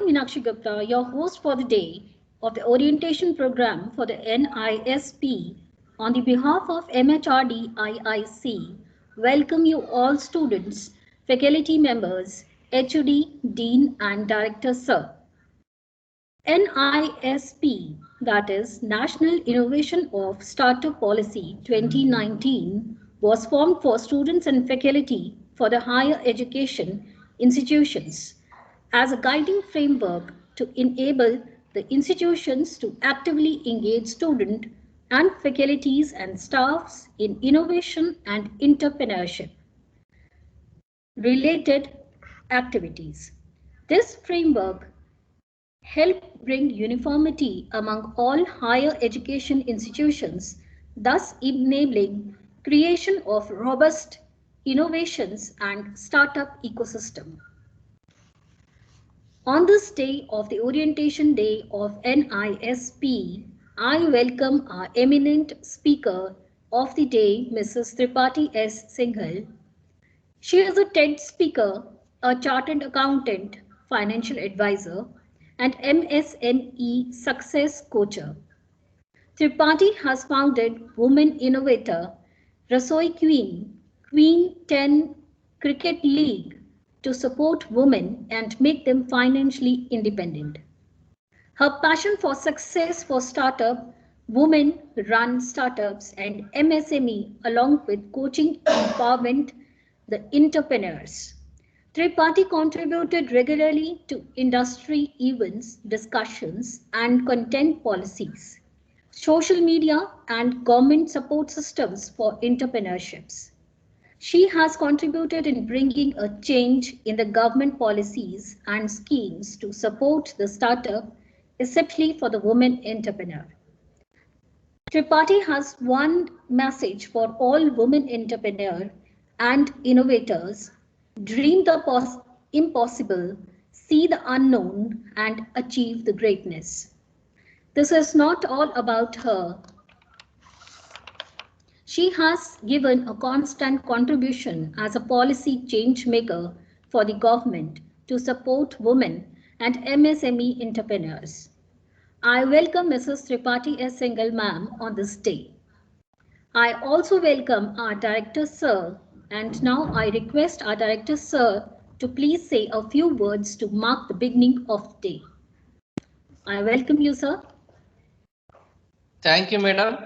Meenakshi Gupta, your host for the day of the orientation program for the NISP. On the behalf of MHRD IIC, welcome you all students, faculty members, HOD, Dean and Director Sir. NISP, that is National Innovation of Startup Policy 2019, was formed for students and faculty for the higher education institutions as a guiding framework to enable the institutions to actively engage students and faculties and staffs in innovation and entrepreneurship related activities. This framework help bring uniformity among all higher education institutions, thus enabling creation of robust innovations and startup ecosystem. On this day of the orientation day of NISP, I welcome our eminent speaker of the day, Mrs. Tripathi S. Singhal. She is a TED speaker, a chartered accountant, financial advisor, and MSME success coacher. Tripathi has founded Women Innovator, Rasoi Queen, Queen 10 Cricket League to support women and make them financially independent. Her passion for success for startup, women run startups and MSME along with coaching empowerment the entrepreneurs. Tripathi contributed regularly to industry events, discussions, and content policies, social media, and government support systems for entrepreneurships. She has contributed in bringing a change in the government policies and schemes to support the startup, especially for the women entrepreneur. Tripathi has one message for all women entrepreneurs and innovators: dream the impossible, see the unknown, and achieve the greatness. This is not all about her. She has given a constant contribution as a policy change maker for the government to support women and MSME entrepreneurs. I welcome Mrs. Tripathi S. Singhal ma'am on this day. I also welcome our Director Sir, and now I request our Director Sir to please say a few words to mark the beginning of the day. I welcome you, sir. Thank you, madam.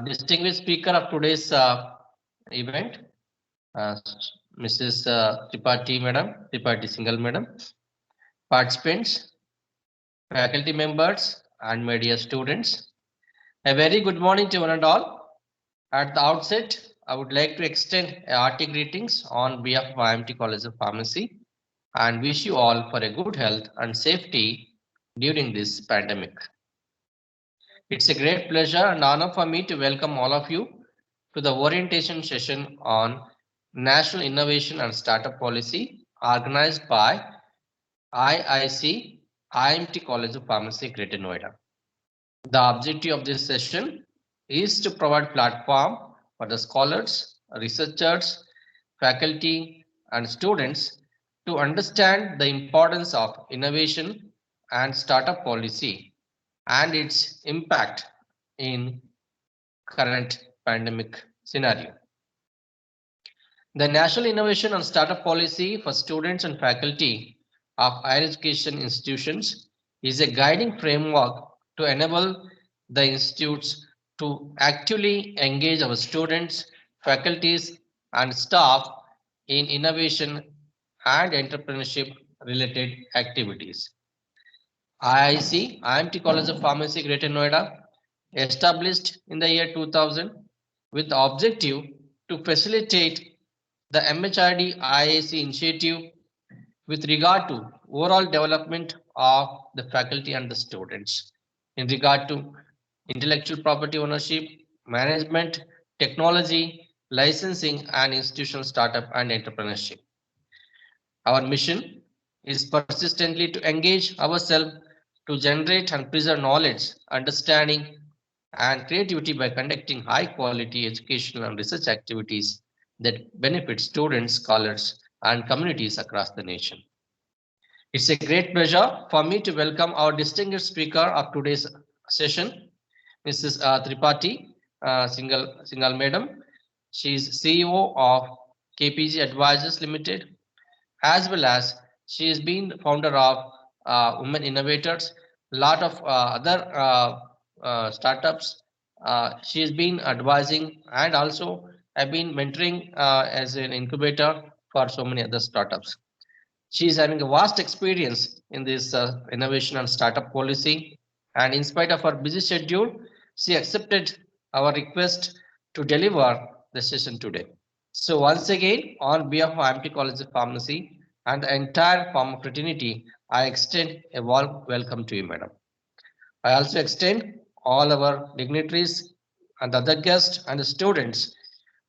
Distinguished speaker of today's event, Mrs. Tripathi madam, Tripathi Singhal madam, participants, faculty members, and media students. A very good morning to one and all. At the outset, I would like to extend a hearty greetings on behalf of IMT College of Pharmacy and wish you all for a good health and safety during this pandemic. It's a great pleasure and honor for me to welcome all of you to the orientation session on National Innovation and Startup Policy organized by IIC, IMT College of Pharmacy, Greater Noida. The objective of this session is to provide platform for the scholars, researchers, faculty, and students to understand the importance of innovation and startup policy and its impact in current pandemic scenario. The National Innovation and Startup Policy for students and faculty of higher education institutions is a guiding framework to enable the institutes to actively engage our students, faculties, and staff in innovation and entrepreneurship related activities. IIC, IMT College of Pharmacy, Greater Noida, established in the year 2000 with the objective to facilitate the MHRD IIC initiative with regard to overall development of the faculty and the students in regard to intellectual property ownership, management, technology, licensing, and institutional startup and entrepreneurship. Our mission is persistently to engage ourselves to generate and preserve knowledge, understanding, and creativity by conducting high quality educational and research activities that benefit students, scholars, and communities across the nation. It's a great pleasure for me to welcome our distinguished speaker of today's session, Mrs. Tripathi Singhal Madam. She is CEO of KPG Advisors Limited, as well as she has been founder of Women Innovators, a lot of other startups. She has been advising and also have been mentoring as an incubator for so many other startups. She is having a vast experience in this innovation and startup policy, and in spite of her busy schedule, she accepted our request to deliver the session today. So once again, on behalf of IMT College of Pharmacy and the entire pharma fraternity, I extend a warm welcome to you, madam. I also extend all our dignitaries and other guests and the students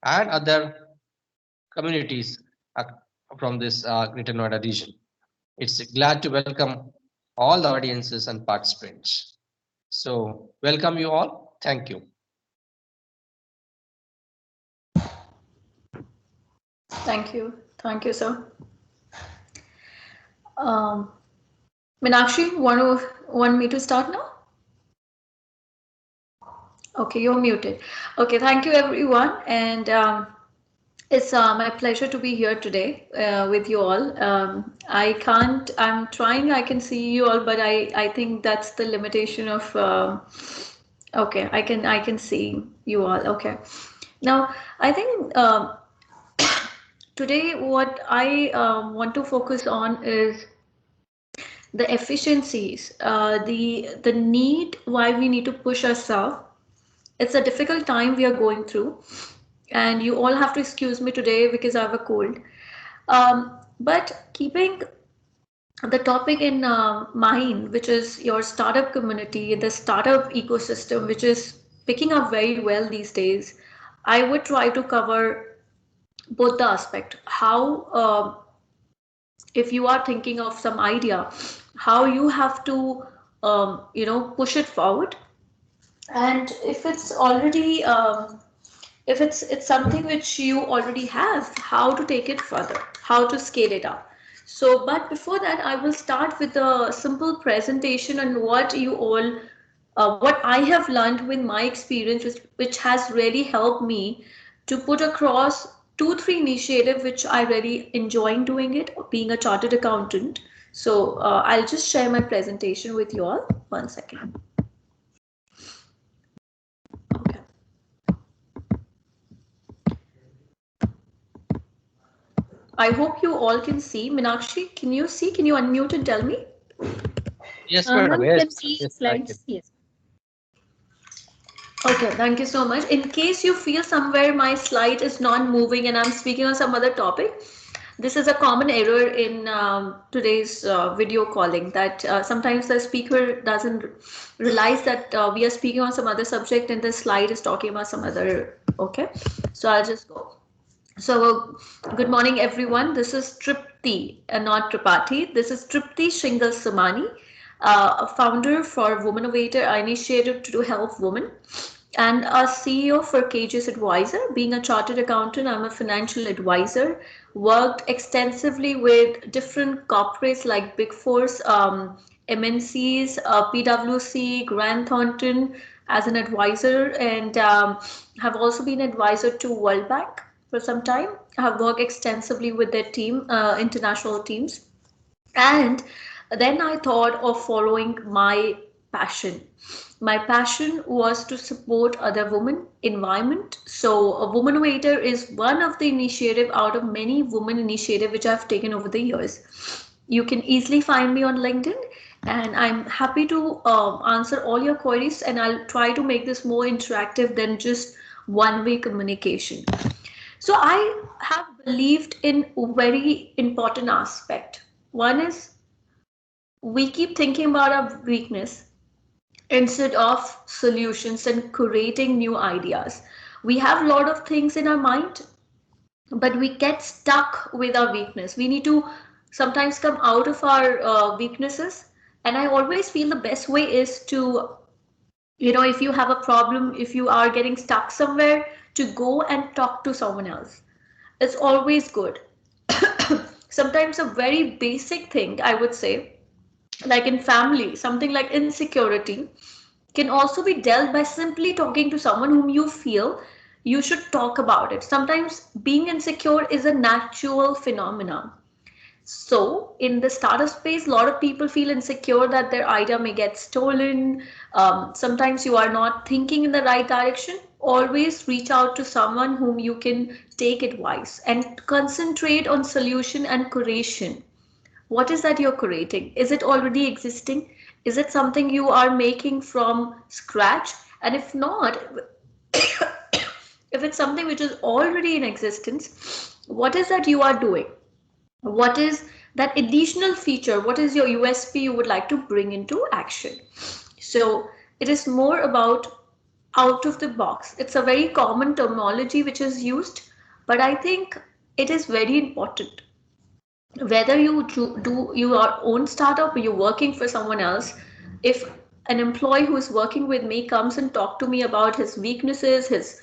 and other communities from this Greater Noida region. It's glad to welcome all the audiences and participants. So welcome you all. Thank you. Thank you. Thank you, sir. Meenakshi, want me to start now? Okay, you're muted. Okay, thank you everyone, and it's my pleasure to be here today with you all. I'm trying, I can see you all, but I think that's the limitation of, okay, I can see you all. Okay. Now, I think today what I want to focus on is the efficiencies, the need why we need to push ourselves. It's a difficult time we are going through, and you all have to excuse me today because I have a cold. But keeping the topic in mind, which is your startup community, the startup ecosystem, which is picking up very well these days, I would try to cover both the aspect. How, if you are thinking of some idea, how you have to, push it forward, and if it's already if it's something which you already have, how to take it further, how to scale it up. So, but before that, I will start with a simple presentation on what you all, what I have learned with my experience, which has really helped me to put across 2-3 initiatives which I really enjoying doing it, being a chartered accountant. So I'll just share my presentation with you all. 1 second. Okay. I hope you all can see. Meenakshi, can you see? Can you unmute and tell me? Yes, madam. Yes, can see yes, slides. Yes. Okay, thank you so much. In case you feel somewhere my slide is not moving and I'm speaking on some other topic, this is a common error in today's video calling, that sometimes the speaker doesn't realize that we are speaking on some other subject and the slide is talking about some other. Okay, so I'll just go. So good morning everyone. This is Tripti, not Tripathi. This is Tripti Shingal Samani, a founder for Women Innovator Initiative to help women, and a CEO for KGS Advisor. Being a chartered accountant, I'm a financial advisor. Worked extensively with different corporates like Big Fours, MNCs, PwC, Grant Thornton as an advisor, and have also been advisor to World Bank for some time. I have worked extensively with their team, international teams. And then I thought of following my passion. My passion was to support other women environment. So a Woman Innovator is one of the initiative out of many women initiative which I've taken over the years. You can easily find me on LinkedIn, and I'm happy to answer all your queries, and I'll try to make this more interactive than just one-way communication. So I have believed in a very important aspect. One is we keep thinking about our weakness instead of solutions and creating new ideas. We have a lot of things in our mind, but we get stuck with our weakness. We need to sometimes come out of our weaknesses. And I always feel the best way is to, if you have a problem, if you are getting stuck somewhere, to go and talk to someone else. It's always good. sometimes a very basic thing, I would say, like in family, something like insecurity can also be dealt by simply talking to someone whom you feel you should talk about it. Sometimes being insecure is a natural phenomenon. So, in the startup space, a lot of people feel insecure that their idea may get stolen. Sometimes you are not thinking in the right direction. Always reach out to someone whom you can take advice and concentrate on solution and curation. What is that you're creating? Is it already existing? Is it something you are making from scratch? And if not, if it's something which is already in existence, what is that you are doing? What is that additional feature? What is your USP you would like to bring into action? So it is more about out of the box. It's a very common terminology which is used, but I think it is very important. Whether you do your own startup or you're working for someone else, if an employee who is working with me comes and talk to me about his weaknesses, his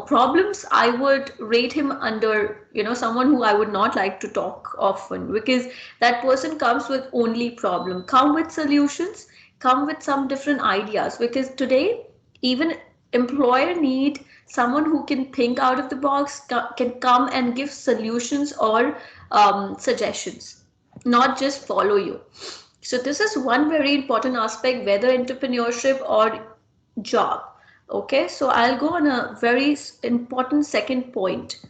problems, I would rate him under someone who I would not like to talk often, because that person comes with only problem, come with solutions, come with some different ideas, because today even employer need someone who can think out of the box, can come and give solutions or suggestions, not just follow you. So this is one very important aspect, whether entrepreneurship or job. Okay, so I'll go on a very important second point.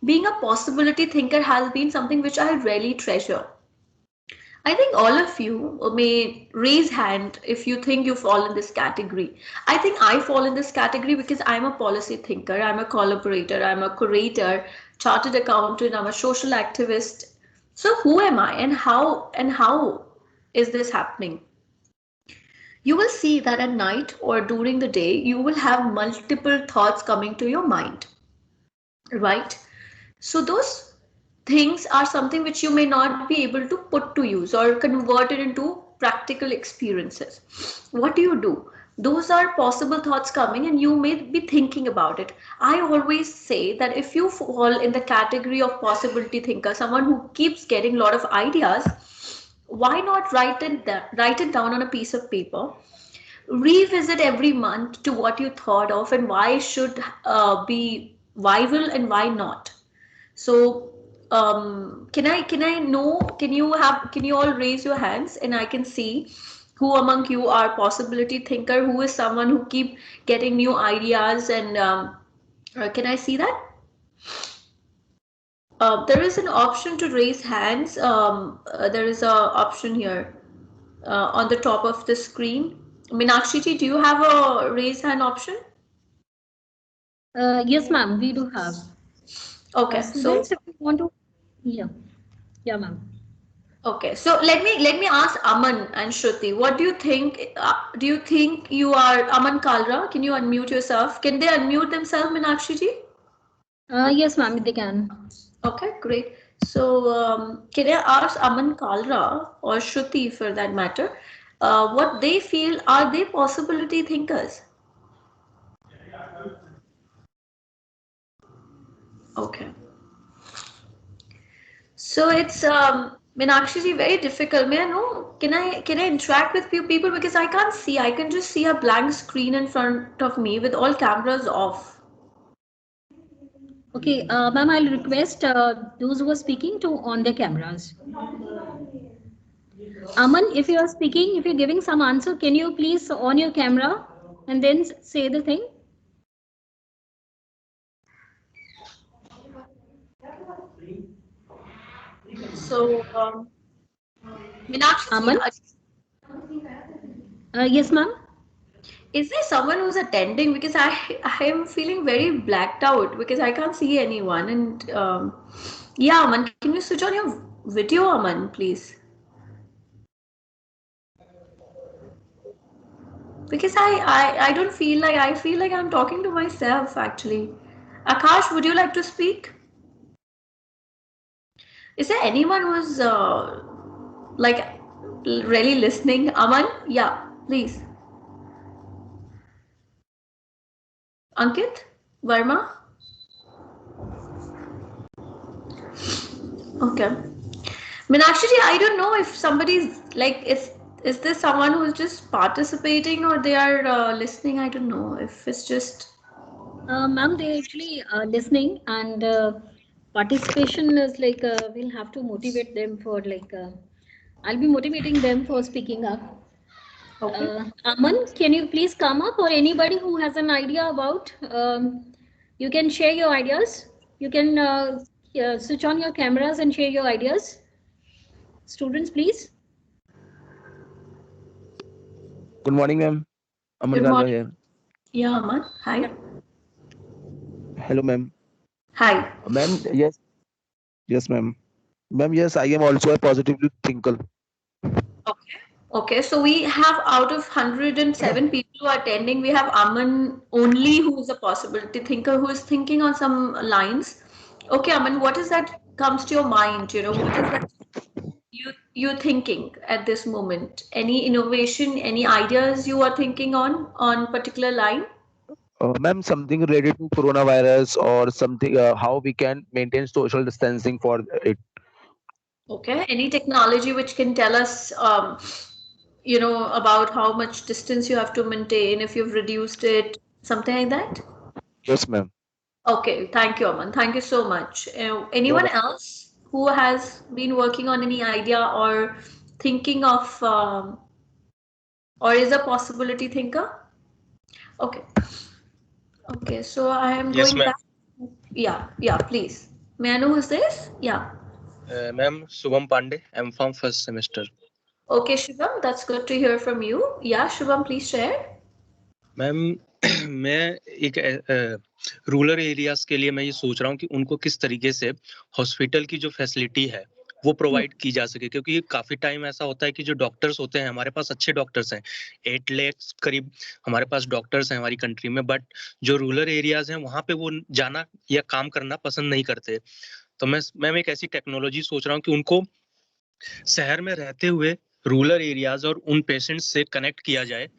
Being a possibility thinker has been something which I really treasure. I think all of you may raise hand if you think you fall in this category. I think I fall in this category because I'm a policy thinker, I'm a collaborator, I'm a curator, chartered accountant, I'm a social activist. So who am I, and how is this happening? You will see that at night or during the day, you will have multiple thoughts coming to your mind, right? So those things are something which you may not be able to put to use or convert it into practical experiences. What do you do? Those are possible thoughts coming and you may be thinking about it. I always say that if you fall in the category of possibility thinker, someone who keeps getting a lot of ideas, why not write it down on a piece of paper, revisit every month to what you thought of and why should why and why not. So can you all raise your hands and I can see who among you are possibility thinker, who is someone who keep getting new ideas, and can I see that? There is an option to raise hands. There is a option here on the top of the screen. Meenakshi ji, do you have a raise hand option? Yes, ma'am, we do have. Okay, so Students, if you want to, yeah, ma'am. okay, so let me ask Aman and Shruti. What do you think? Do you think you are Aman Kalra? Can you unmute yourself? Can they unmute themselves, Meenakshi ji? Yes, ma'am, they can. Okay, great. So can I ask Aman Kalra or Shruti, for that matter, what they feel? Are they possibility thinkers? Okay. So it's Meenakshi ji, very difficult. May I know? Can I interact with few people, because I can't see. I can just see a blank screen in front of me with all cameras off. Okay, ma'am, I'll request those who are speaking to on their cameras. Aman, if you are speaking, if you're giving some answer, can you please on your camera and then say the thing? So Meenakshi ji, Aman? Yes, ma'am. is there someone who's attending? Because I am feeling very blacked out because I can't see anyone. And yeah, Aman, can you switch on your video, Aman, please? Because I don't feel like, I feel like I'm talking to myself actually. Akash, would you like to speak? Is there anyone who's like really listening? Aman, yeah, please. Ankit Verma. Okay. Meenakshi ji, I don't know if somebody's like, is this someone who's just participating or they are listening? I don't know if it's just. Ma'am, they actually listening and participation is like we'll have to motivate them for like I'll be motivating them for speaking up. Okay. Aman, can you please come up, or anybody who has an idea about? You can share your ideas. You can switch on your cameras and share your ideas. Students, please. Good morning, ma'am. Aman Good Galva morning. here. Yeah, Aman. Hi. Hello, ma'am. Hi. Ma'am, yes, ma'am. Ma'am, yes, I am also a positive thinker. Okay. Okay, so we have out of 107 people who are attending, we have Aman only who is a possibility thinker who is thinking on some lines. Okay, Aman, what is that comes to your mind? You know, what is that you're thinking at this moment? Any innovation, any ideas you are thinking on particular line? Ma'am, something related to coronavirus or something, how we can maintain social distancing for it. Okay, any technology which can tell us, about how much distance you have to maintain if you've reduced it, something like that? Yes, ma'am. Okay, thank you, Aman. Thank you so much. You're Anyone welcome. else who has been working on any idea or thinking of, or is a possibility thinker? Okay, okay. So I am Yes, going ma'am. back. Yeah, yeah, please. May I know who's this? Yeah. Ma'am, Shubham Pandey. I'm from first semester. Okay, Shubham, that's good to hear from you. Yeah, Shubham, please share. Ma'am मैं एक rural areas के लिए मैं ये सोच रहा हूँ कि उनको किस तरीके से हॉस्पिटल की जो फैसिलिटी है वो प्रोवाइड की जा सके, क्योंकि काफी टाइम ऐसा होता है कि जो डॉक्टर्स होते हैं हमारे पास अच्छे डॉक्टर्स हैं, 8 लाख करीब हमारे पास डॉक्टर्स हैं हमारी कंट्री में, बट जो रूरल एरियाज हैं वहां पे वो जाना या काम करना पसंद नहीं करते। तो मैं एक ऐसी टेक्नोलॉजी सोच रहा हूँ कि उनको शहर में रहते हुए रूरल एरियाज और उन पेशेंट्स से कनेक्ट किया जाए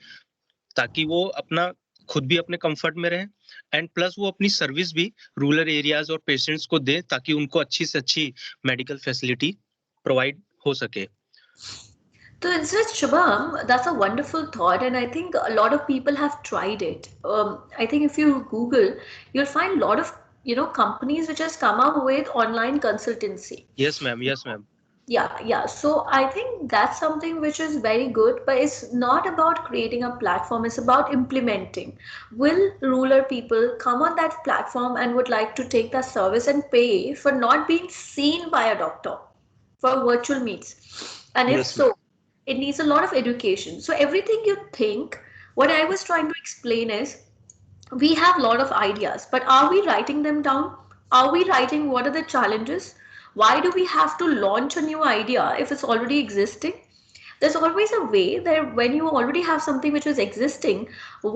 ताकि वो अपना खुद भी अपने कंफर्ट में रहें एंड प्लस वो अपनी सर्विस भी रूरल एरियाज और पेशेंट्स को दे ताकि उनको अच्छी से अच्छी मेडिकल फैसिलिटी प्रोवाइड हो सके। So instead, Shubham, that's a wonderful thought, and I think a lot of people have tried it. I think if you Google, you'll find a lot of companies which has come up with online consultancy. Yes ma'am, yes ma'am. Yeah, yeah. So I think that's something which is very good, but it's not about creating a platform, it's about implementing. Will rural people come on that platform and would like to take that service and pay for not being seen by a doctor for virtual meets? And if Yes, ma'am. so, it needs a lot of education. So everything you think, what I was trying to explain is we have a lot of ideas, but are we writing them down? Are we writing what are the challenges? Why do we have to launch a new idea if it's already existing? There's always a way that when you already have something which is existing,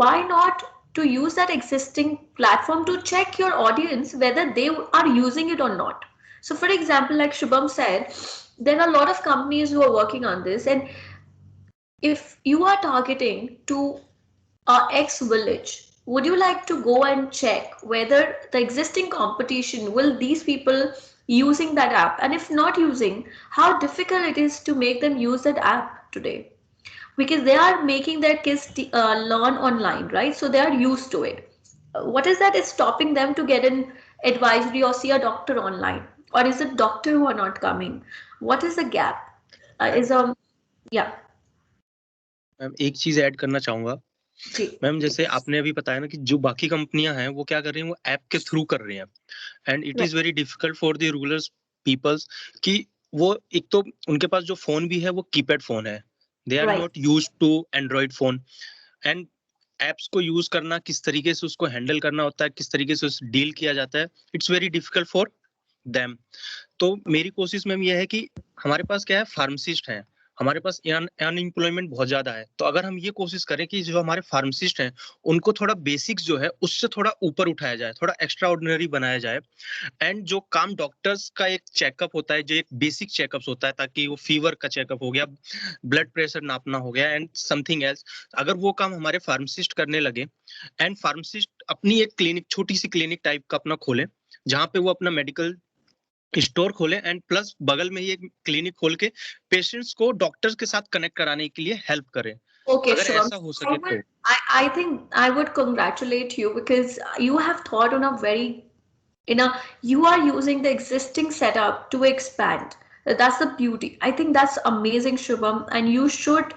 why not to use that existing platform to check your audience whether they are using it or not? So, for example, like Shubham said, there are a lot of companies who are working on this, and if you are targeting to X village, would you like to go and check whether the existing competition will these people using that app, and if not using, how difficult it is to make them use that app today, because they are making their kids learn online, right? So they are used to it. What is that is stopping them to get an advisory or see a doctor online, or is it doctor who are not coming? What is the gap? Is Yeah. Ma'am एक चीज add करना चाहूंगा जी. Ma'am, जैसे आपने अभी बताया ना कि जो बाकी कंपनियां हैं वो क्या कर रही हैं, वो ऐप के थ्रू कर रही हैं and it is very difficult for the rural peoples कि वो एक तो उनके पास जो फोन भी है वो कीपैड फोन है, they are Right. Not used to Android phone and apps को यूज करना, किस तरीके से उसको हैंडल करना होता है, किस तरीके से उस डील किया जाता है, it's very difficult for them. तो मेरी कोशिश मैम ये है कि हमारे पास क्या है, फार्मासिस्ट हैं, हमारे पास अनएम्प्लॉयमेंट बहुत ज्यादा है, तो अगर हम ये कोशिश करें कि जो हमारे फार्मासिस्ट हैं उनको थोड़ा बेसिक्स जो है उससे थोड़ा ऊपर उठाया जाए, थोड़ा एक्स्ट्रा ऑर्डिनरी बनाया जाए एंड जो काम डॉक्टर्स का एक चेकअप होता है, जो एक बेसिक चेकअप्स होता है, ताकि वो फीवर का चेकअप हो गया, ब्लड प्रेशर नापना हो गया एंड समथिंग एल्स, अगर वो काम हमारे फार्मासिस्ट करने लगे एंड फार्मासिस्ट अपनी एक क्लिनिक, छोटी सी क्लिनिक टाइप का अपना खोले जहां पे वो अपना मेडिकल स्टोर खोलें एंड प्लस बगल में ही एक क्लिनिक खोल के पेशेंट्स को डॉक्टर्स के साथ कनेक्ट कराने के लिए हेल्प करें। Okay, अगर Shubham. ऐसा हो सके तो I think I would congratulate you because you have thought on a very, you are using the existing setup to expand. That's the beauty. I think that's amazing, Shubham, and you should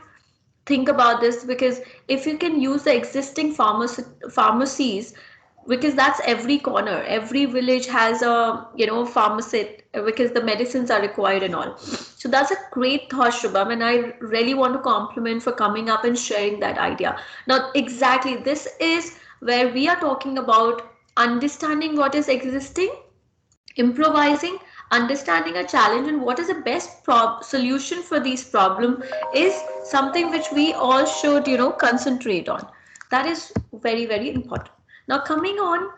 think about this, because if you can use the existing pharmacies, because that's every corner, every village has a pharmacy, because the medicines are required and all. So that's a great thought, Shubham, and I really want to compliment for coming up and sharing that idea. Now exactly, this is where we are talking about understanding what is existing, improvising, understanding a challenge, and what is the best solution for these problem is something which we all should concentrate on. That is very, very important. Now coming on,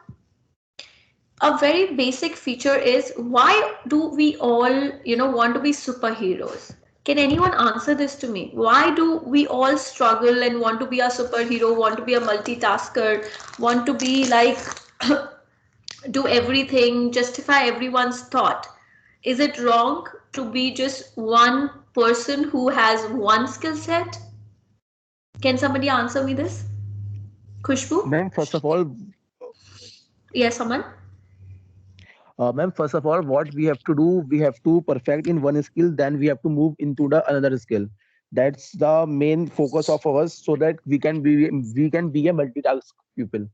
a very basic feature is, why do we all want to be superheroes? Can anyone answer this to me? Why do we all struggle and want to be a superhero, want to be a multitasker, want to be like do everything, justify everyone's thought? Is it wrong to be just one person who has one skill set? Can somebody answer me this? Khushbu? Ma'am, first of all, Yes, someone? what we have to do, we have to perfect in one skill, then we have to move into the another skill. That's the main focus of ours, so that we can be a multitask pupil.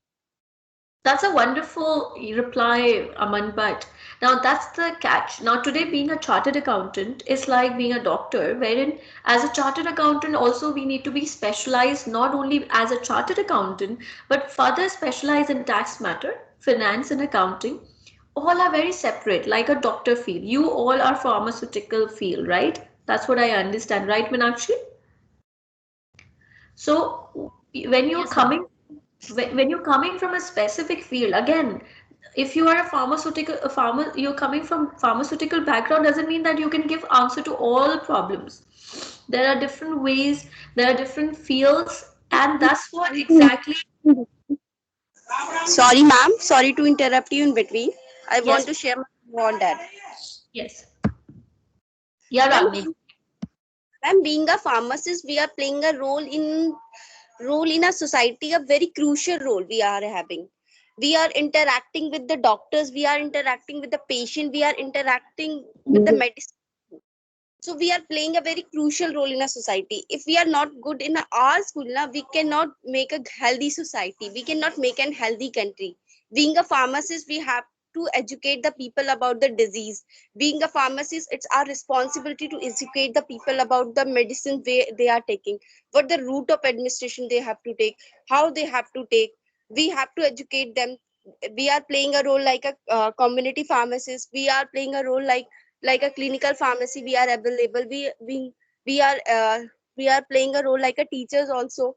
That's a wonderful reply, Aman, but now that's the catch. Now, today, being a chartered accountant is like being a doctor, wherein as a chartered accountant, also we need to be specialized not only as a chartered accountant, but further specialize in tax matter, finance, and accounting. All are very separate, like a doctor field. You all are pharmaceutical field, right? That's what I understand, right, Meenakshi? So when you're Yes, ma'am. coming when you're coming from a specific field, again, if you are a farmer, you're coming from pharmaceutical background, doesn't mean that you can give answer to all problems. There are different ways, there are different fields, and that's what exactly. Sorry, ma'am. Sorry to interrupt you in between. I want Yes, to share my view on that. yes, yeah, Ma'am, Ragni. being a pharmacist, we are playing a role in a society, a very crucial role we are having. We are interacting with the doctors, we are interacting with the patient, we are interacting with the medicine. So we are playing a very crucial role in a society. If we are not good in our school, we cannot make a healthy society. We cannot make a healthy country. Being a pharmacist, we have to educate the people about the disease. Being a pharmacist, it's our responsibility to educate the people about the medicine they are taking, what the route of administration they have to take, how they have to take. We have to educate them. We are playing a role like a community pharmacist. We are playing a role like a clinical pharmacy. We are available. We are we are playing a role like a teachers also,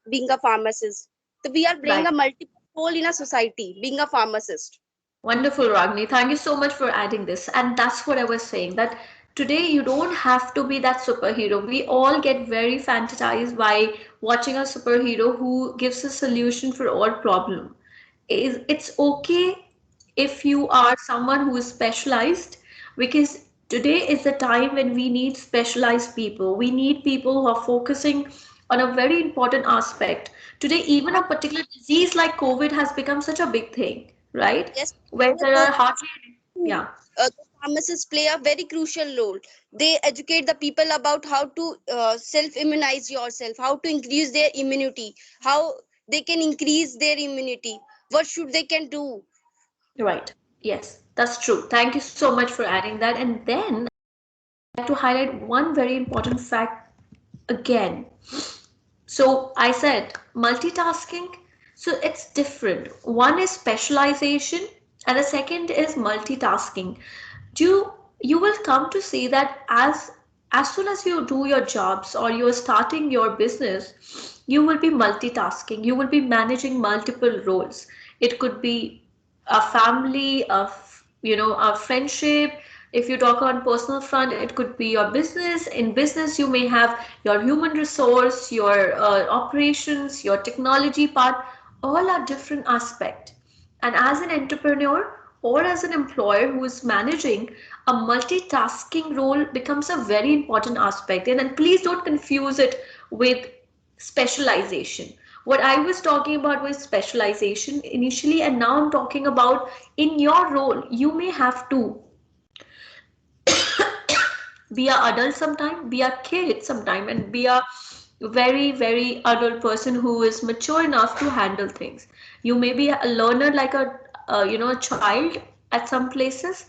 being a pharmacist. So we are playing Right. a multiple role in a society, being a pharmacist. Wonderful, Ragni. Thank you so much for adding this. And that's what I was saying, that today you don't have to be that superhero. We all get very fantasized by watching a superhero who gives a solution for all problem. It's okay if you are someone who is specialized, because today is the time when we need specialized people. We need people who are focusing on a very important aspect. Today, even a particular disease like COVID has become such a big thing, right? Yes, Where the there are hardly, yeah, the pharmacists play a very crucial role. They educate the people about how to self-immunize yourself, how to increase their immunity, how they can increase their immunity, what should they can do. right. Yes, that's true. Thank you so much for adding that. And then I'd like to highlight one very important fact again. So I said multitasking. So it's different. One is specialization and the second is multitasking. Do you will come to see that as soon as you do your jobs or you're starting your business, you will be multitasking. You will be managing multiple roles. It could be a family, a friendship. If you talk on personal front, it could be your business. In business, you may have your human resource, your operations, your technology part. All are different aspect. And as an entrepreneur, or as an employer who is managing, a multitasking role becomes a very important aspect. And please don't confuse it with specialization. What I was talking about was specialization initially, and now I'm talking about in your role, you may have to be a adult sometime, be a kid sometime, and be a very, very adult person who is mature enough to handle things. You may be a learner like a child at some places.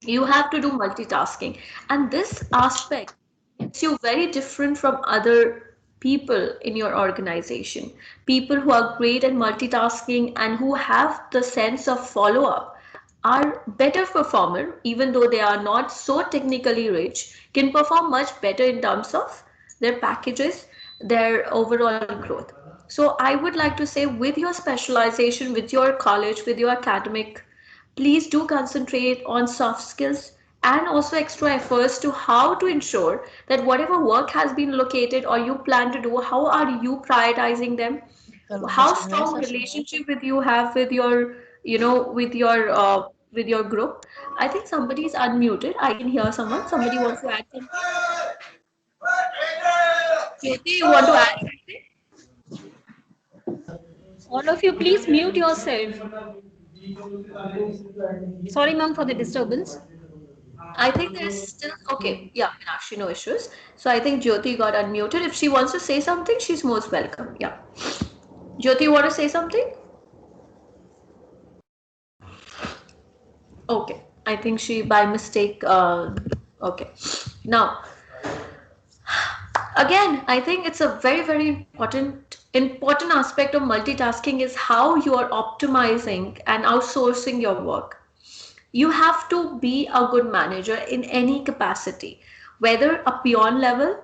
You have to do multitasking, and this aspect makes you very different from other people in your organization. People who are great at multitasking and who have the sense of follow up are better performer, even though they are not so technically rich, can perform much better in terms of their packages, their overall growth. So I would like to say, with your specialization, with your college, with your academic, please do concentrate on soft skills and also extra efforts to how to ensure that whatever work has been located or you plan to do, how are you prioritizing them? How strong relationship with you have with your, with your group? I think somebody is unmuted. I can hear someone. Somebody wants to add something. Jyoti, you want to add something? All of you, please mute yourself. Sorry, ma'am, for the disturbance. I think there's still okay. Yeah, Meenakshi, no issues. So I think Jyoti got unmuted. If she wants to say something, she's most welcome. Yeah. Jyoti, you want to say something? Okay. I think she by mistake. Okay. Now, again, I think it's a very, very important aspect of multitasking is how you are optimizing and outsourcing your work. You have to be a good manager in any capacity, whether a peon level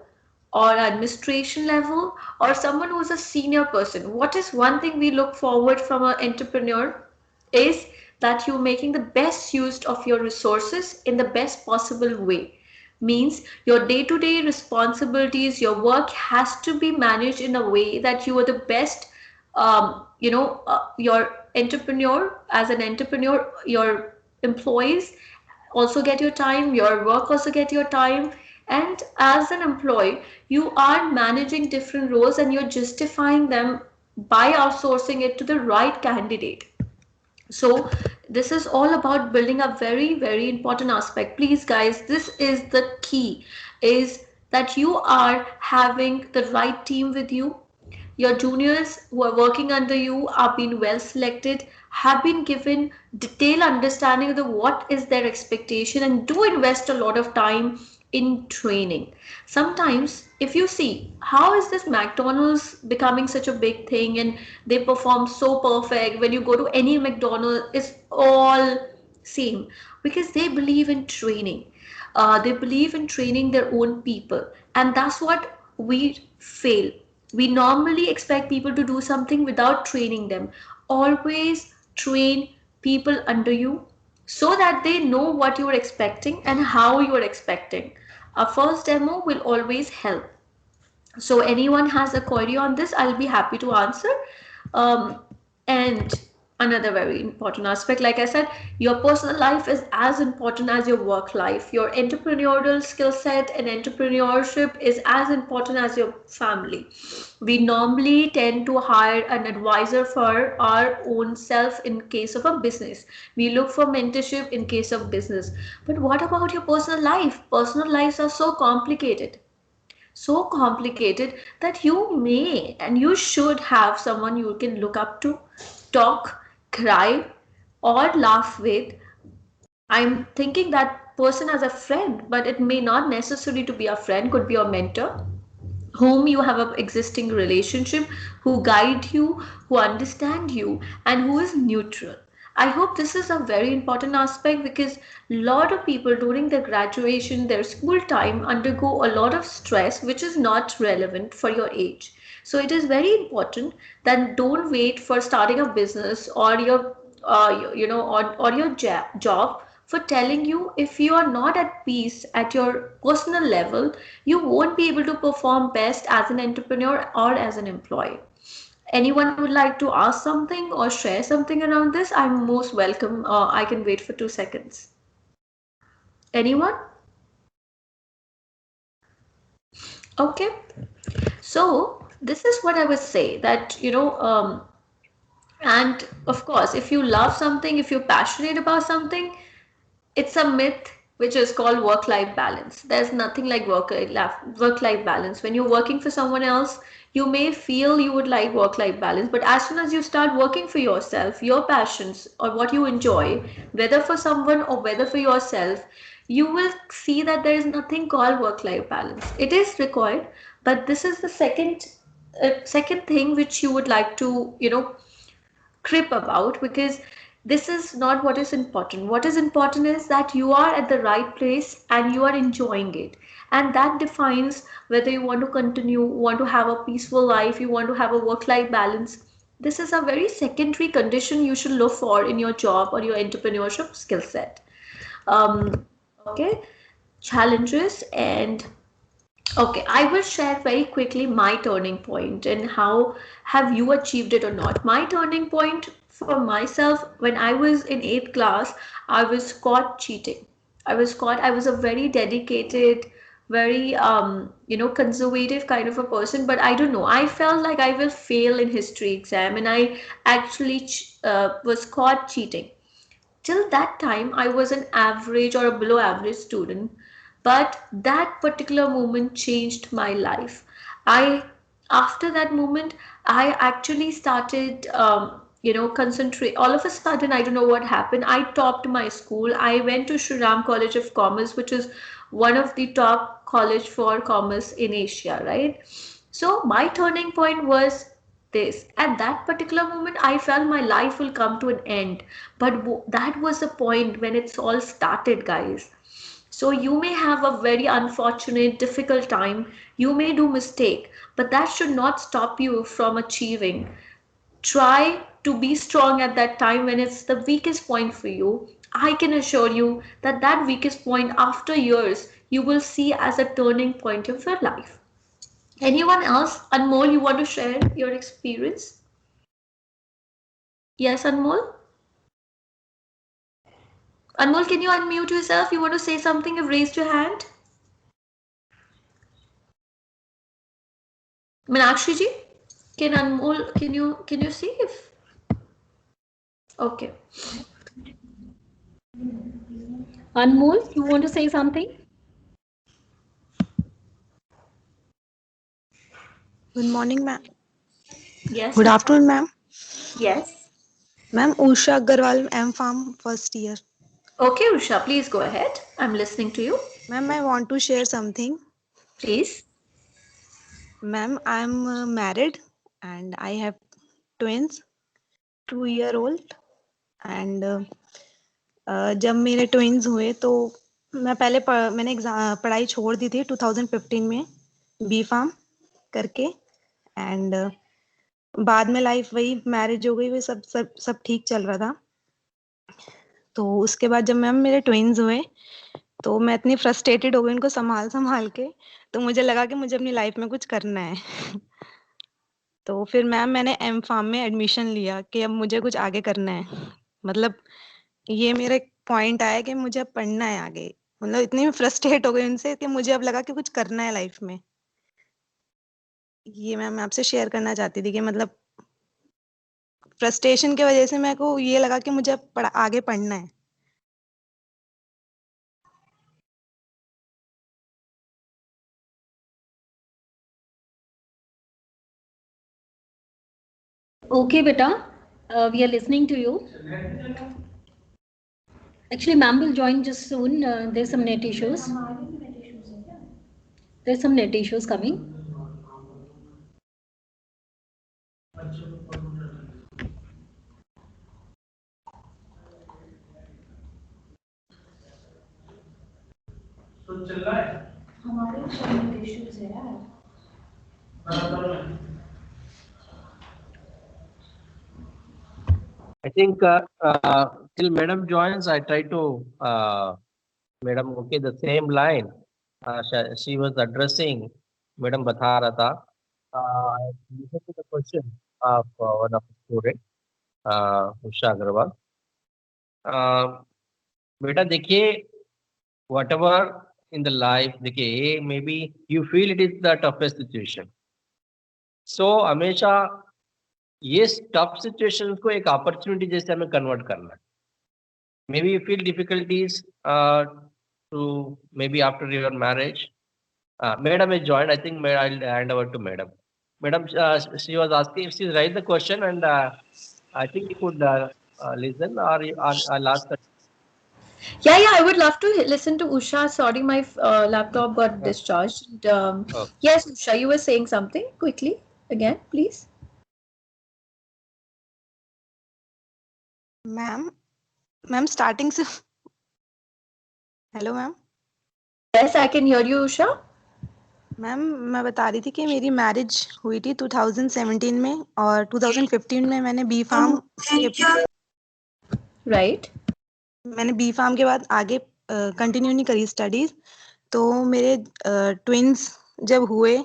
or administration level or someone who's a senior person. What is one thing we look forward from an entrepreneur is that you're making the best use of your resources in the best possible way. Means your day-to-day responsibilities, your work has to be managed in a way that you are the best. Your entrepreneur, as an entrepreneur, your employees also get your time, your work also get your time, and as an employee you are managing different roles and you're justifying them by outsourcing it to the right candidate. So this is all about building a very, very important aspect. Please guys, this is the key, is that you are having the right team with you. Your juniors who are working under you are being well selected, have been given detailed understanding of what is their expectation, and do invest a lot of time in training. Sometimes if you see how is this McDonald's becoming such a big thing and they perform so perfect, when you go to any McDonald's it's all same, because they believe in training. They believe in training their own people, and that's what we fail. We normally expect people to do something without training them. Always train people under you so that they know what you are expecting and how you are expecting. A first demo will always help. So anyone has a query on this, I'll be happy to answer. And another very important aspect, like I said, your personal life is as important as your work life. Your entrepreneurial skill set and entrepreneurship is as important as your family. We normally tend to hire an advisor for our own self in case of a business. We look for mentorship in case of business. But what about your personal life? Personal lives are so complicated that you may and you should have someone you can look up to, talk, cry, or laugh with. I'm thinking that person as a friend, but it may not necessarily to be a friend, could be a mentor whom you have an existing relationship, who guide you, who understand you, and who is neutral. I hope this is a very important aspect, because a lot of people during their graduation, their school time, undergo a lot of stress which is not relevant for your age. So it is very important that don't wait for starting a business or your or your job for telling you. If you are not at peace at your personal level, you won't be able to perform best as an entrepreneur or as an employee. Anyone would like to ask something or share something around this? I'm most welcome. I can wait for 2 seconds. Anyone? Okay. So this is what I would say, that, and of course, if you love something, if you're passionate about something, it's a myth which is called work-life balance. There's nothing like work-life balance. When you're working for someone else, you may feel you would like work-life balance, but as soon as you start working for yourself, your passions or what you enjoy, whether for someone or whether for yourself, you will see that there is nothing called work-life balance. It is required, but this is the second thing which you would like to, crib about, because this is not what is important. What is important is that you are at the right place and you are enjoying it. And that defines whether you want to continue, want to have a peaceful life, you want to have a work-life balance. This is a very secondary condition you should look for in your job or your entrepreneurship skill set. Okay, challenges and okay, I will share very quickly my turning point and how have you achieved it or not. My turning point for myself, when I was in 8th class, I was caught cheating. I was a very dedicated, very conservative kind of a person, but I don't know. I felt like I will fail in history exam and I actually was caught cheating. Till that time, I was an average or a below average student, but that particular moment changed my life. I After that moment, I actually started concentrate. All of a sudden, I don't know what happened. I topped my school. I went to Shri Ram College of Commerce, which is one of the top college for commerce in Asia, right? So my turning point was this. At that particular moment, I felt my life will come to an end. But that was the point when it's all started, guys. So you may have a very unfortunate, difficult time. You may do mistake, but that should not stop you from achieving. Try to be strong at that time when it's the weakest point for you. I can assure you that that weakest point after years, you will see as a turning point of your life. Anyone else? Anmol, you want to share your experience? Yes, Anmol? Anmol, can you unmute yourself? You want to say something? You've raised your hand. Meenakshi ji, can Anmol, can you see if? Okay. Anmol, you want to say something? Good morning, ma'am. Yes. Good afternoon, ma'am. Yes. Ma'am, Usha Agarwal, M.Pharm, first year. Okay, Usha, please go ahead. I'm listening to you. Ma'am, I want to share something. Please. Ma'am, I'm married and I have twins, 2-year-old. And जब मेरे twins हुए तो मैंने पढ़ाई छोड़ दी थी 2015 में B.Pharm करके. एंड बाद में लाइफ वही मैरिज हो गई, वही सब ठीक चल रहा था. तो उसके बाद जब मैम मेरे ट्विन्स हुए तो मैं इतनी फ्रस्ट्रेटेड हो गई उनको संभाल के, तो मुझे लगा कि मुझे अपनी लाइफ में कुछ करना है. तो फिर मैम मैंने M.Pharm में एडमिशन लिया कि अब मुझे कुछ आगे करना है. मतलब ये मेरा एक पॉइंट आया कि मुझे अब पढ़ना है आगे. मतलब इतनी फ्रस्ट्रेट हो गई उनसे कि मुझे अब लगा कि कुछ करना है लाइफ में. ये मैम मैं आपसे शेयर करना चाहती थी कि मतलब फ्रस्ट्रेशन की वजह से मेरे को ये लगा कि मुझे अब आगे पढ़ना है. Okay, beta. We are listening to you. Actually, ma'am will join just soon. There's some net issues. There's some net issues coming. I think till Madam joins, I try to Madam. Okay, the same line. She was addressing Madam Batha Rata. Listen to the question. of one of the student, Usha Agarwal. बेटा देखिए, whatever in the life, देखिए maybe you feel it is the toughest situation. So हमेशा ये tough situations को एक opportunity जैसे हमें convert करना है. Maybe you feel difficulties to maybe after your marriage. Madam has joined. I think I'll hand over to Madam. Madam, she was asking if she write the question, and I think you could listen, or I'll ask her. Yeah, I would love to listen to Usha. Sorry, my laptop got discharged. Okay. Yes, Usha, you were saying something quickly again, please. Ma'am starting से hello ma'am. Yes, I can hear you, Usha. Ma'am मैं बता रही थी कि मेरी marriage हुई थी 2017 में और 2015 में मैंने बी फार्म Right. मैंने बी फार्म के बाद आगे कंटिन्यू नहीं करी स्टडीज. तो मेरे ट्विंस जब हुए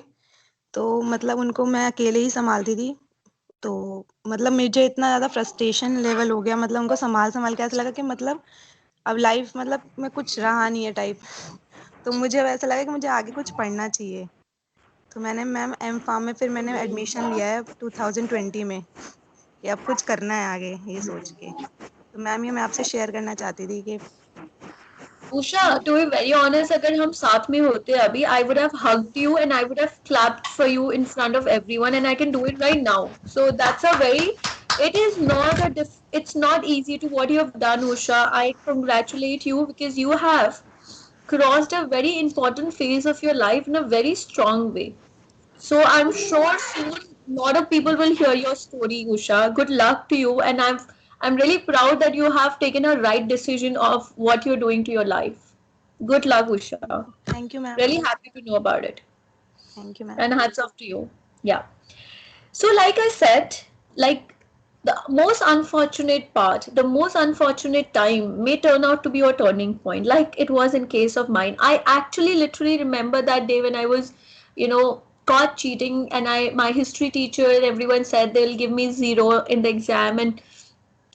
तो मतलब उनको मैं अकेले ही संभालती थी. तो मतलब मुझे इतना ज़्यादा फ्रस्ट्रेशन लेवल हो गया, मतलब उनको संभाल के ऐसा लगा कि मतलब अब लाइफ मतलब में कुछ रहा नहीं है टाइप. तो मुझे ऐसा लगा कि मुझे आगे कुछ पढ़ना चाहिए. तो मैंने मैम एम फार्म में फिर मैंने एडमिशन लिया है 2020 में कि अब कुछ करना है आगे ये सोच के. तो मैम ये मैं आपसे शेयर करना चाहती थी कि Usha, to be very honest, अगर हम साथ में होते अभी, I would have hugged you and I would have clapped for you in front of everyone, and I can do it right now. So that's a very, it is not a it's not easy to what you have done, Usha. I congratulate you because you have crossed a very important phase of your life in a very strong way. So I'm sure soon a lot of people will hear your story, Usha. Good luck to you, and I'm really proud that you have taken a right decision of what you're doing to your life. Good luck, Usha. Thank you ma'am. Really happy to know about it. Thank you ma'am. And hats off to you. Yeah. So like I said, like the most unfortunate part, the most unfortunate time may turn out to be your turning point, like it was in case of mine. I actually literally remember that day when I was, caught cheating, and my history teacher and everyone said they'll give me 0 in the exam, and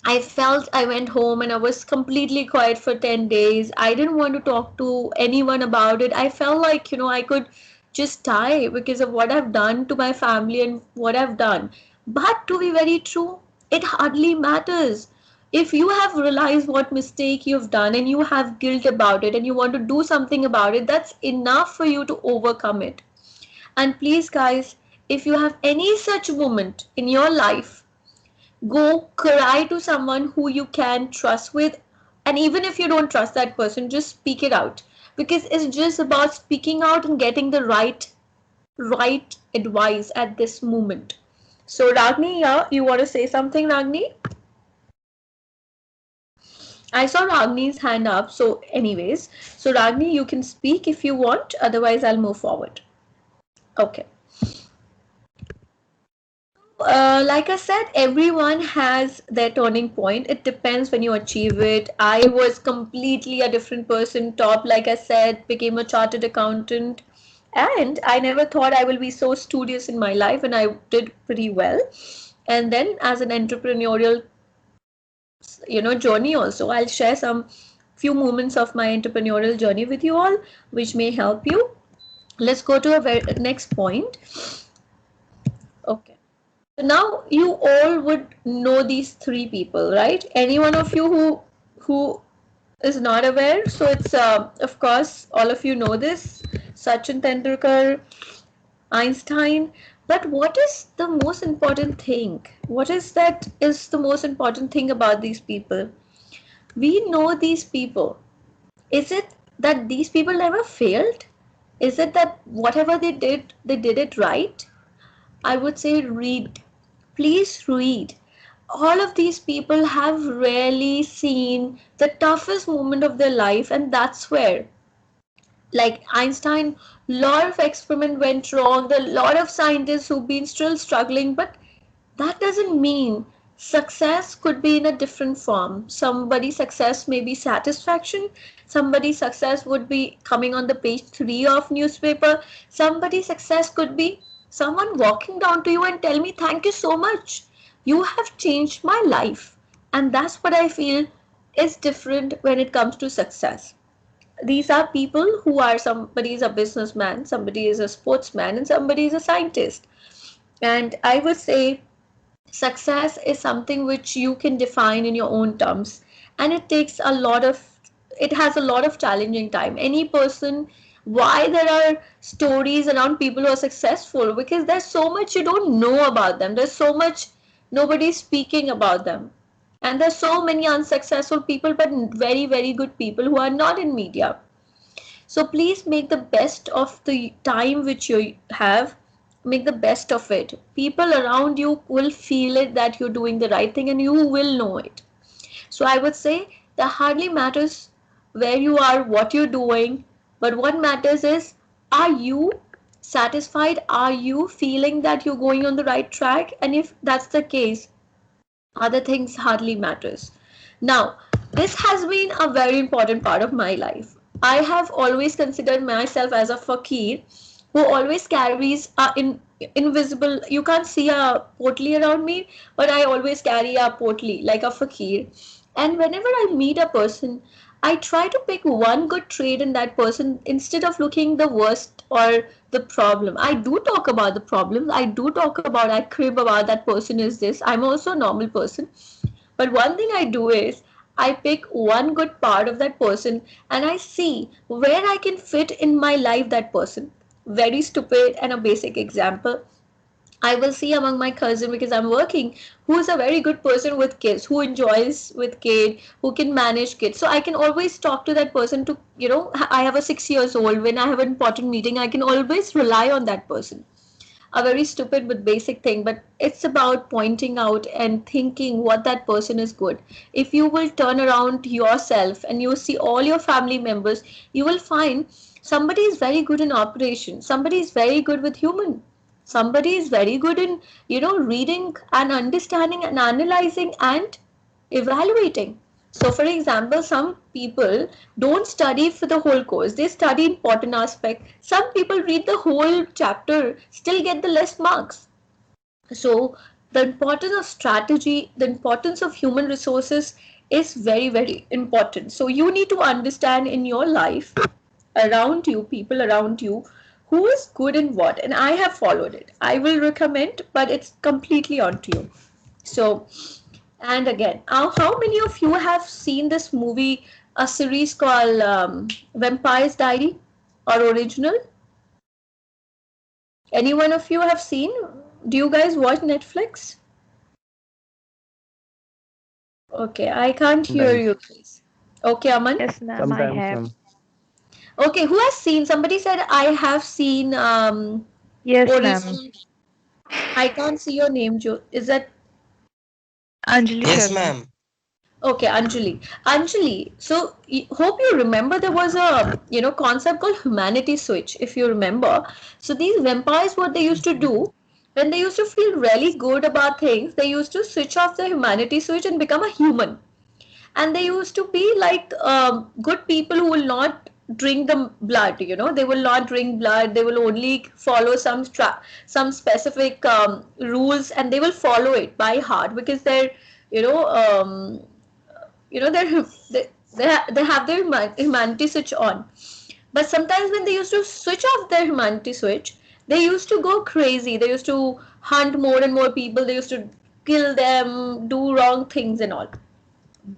I went home and I was completely quiet for 10 days. I didn't want to talk to anyone about it. I felt like, I could just die because of what I've done to my family and what I've done. But to be very true, it hardly matters. If you have realized what mistake you've done and you have guilt about it and you want to do something about it, that's enough for you to overcome it. And please, guys, if you have any such moment in your life, go cry to someone who you can trust with, and even if you don't trust that person, just speak it out, because it's just about speaking out and getting the right advice at this moment. So Ragni, yeah, you want to say something, Ragni? I saw Ragni's hand up, so anyways, so Ragni, you can speak if you want, otherwise I'll move forward. Okay. Like I said, everyone has their turning point. It depends when you achieve it. I was completely a different person. Top, like I said, became a chartered accountant, and I never thought I will be so studious in my life, and I did pretty well. And then as an entrepreneurial, journey also, I'll share some few moments of my entrepreneurial journey with you all, which may help you. Let's go to a next point. Okay. So now you all would know these 3 people, right? Any one of you who is not aware? So it's of course all of you know this: Sachin Tendulkar, Einstein. But what is the most important thing? What is the most important thing about these people? We know these people. Is it that these people never failed? Is it that whatever they did it right? I would say read. Please read. All of these people have rarely seen the toughest moment of their life, and that's where, like Einstein, lot of experiment went wrong. There are a lot of scientists who've been still struggling, but that doesn't mean success could be in a different form. Somebody's success may be satisfaction. Somebody's success would be coming on the page 3 of newspaper. Somebody's success could be someone walking down to you and tell me, thank you so much. You have changed my life. And that's what I feel is different when it comes to success. These are people who are, somebody is a businessman, somebody is a sportsman, and somebody is a scientist. And I would say success is something which you can define in your own terms, and it has a lot of challenging time. Any person, why there are stories around people who are successful, because there's so much you don't know about them, there's so much nobody's speaking about them, and there's so many unsuccessful people but very very good people who are not in media. So please make the best of the time which you have. Make the best of it. People around you will feel it that you're doing the right thing and you will know it. So I would say that hardly matters where you are, what you're doing, but what matters is, are you satisfied? Are you feeling that you're going on the right track? And if that's the case, other things hardly matters. Now, this has been a very important part of my life. I have always considered myself as a fakir who always carries a invisible, you can't see a potli around me, but I always carry a potli like a fakir. And whenever I meet a person, I try to pick one good trait in that person instead of looking the worst or the problem. I do talk about the problems. I do talk about, I crib about that person is this. I'm also a normal person. But one thing I do is I pick one good part of that person and I see where I can fit in my life that person. Very stupid and a basic example. I will see among my cousin, because I'm working, who is a very good person with kids, who enjoys with kid, who can manage kids. So I can always talk to that person to, I have a 6 years old. When I have an important meeting, I can always rely on that person. A very stupid but basic thing, but it's about pointing out and thinking what that person is good. If you will turn around yourself and you see all your family members, you will find somebody is very good in operation, somebody is very good with human, somebody is very good in reading and understanding and analyzing and evaluating. So for example, some people don't study for the whole course, they study important aspect. Some people read the whole chapter, still get the less marks. So the importance of strategy, the importance of human resources is very very important. So you need to understand in your life, around you, people around you, who is good in what. And I have followed it. I will recommend, but it's completely on to you. So, and again, how many of you have seen this movie, a series called Vampire's Diary or original? Any one of you have seen? Do you guys watch Netflix? Okay, I can't hear Sometimes. you, please. Okay, Aman? Yes, ma'am, I Sometimes, have. ma'am. Okay, who has seen? Somebody said I have seen Yes, ma'am. original. I can't see your name, Joe. Is that Anjali Yes, Sharma. ma'am. okay, Anjali? Anjali, so hope you remember there was a concept called humanity switch, if you remember. So these vampires, what they used to do when they used to feel really good about things, they used to switch off the humanity switch and become a human. And they used to be like good people who will not drink the blood. They will not drink blood, they will only follow some specific rules, and they will follow it by heart, because they're you know um, they're they have their humanity switch on. But sometimes when they used to switch off their humanity switch, they used to go crazy, they used to hunt more and more people, they used to kill them, do wrong things and all.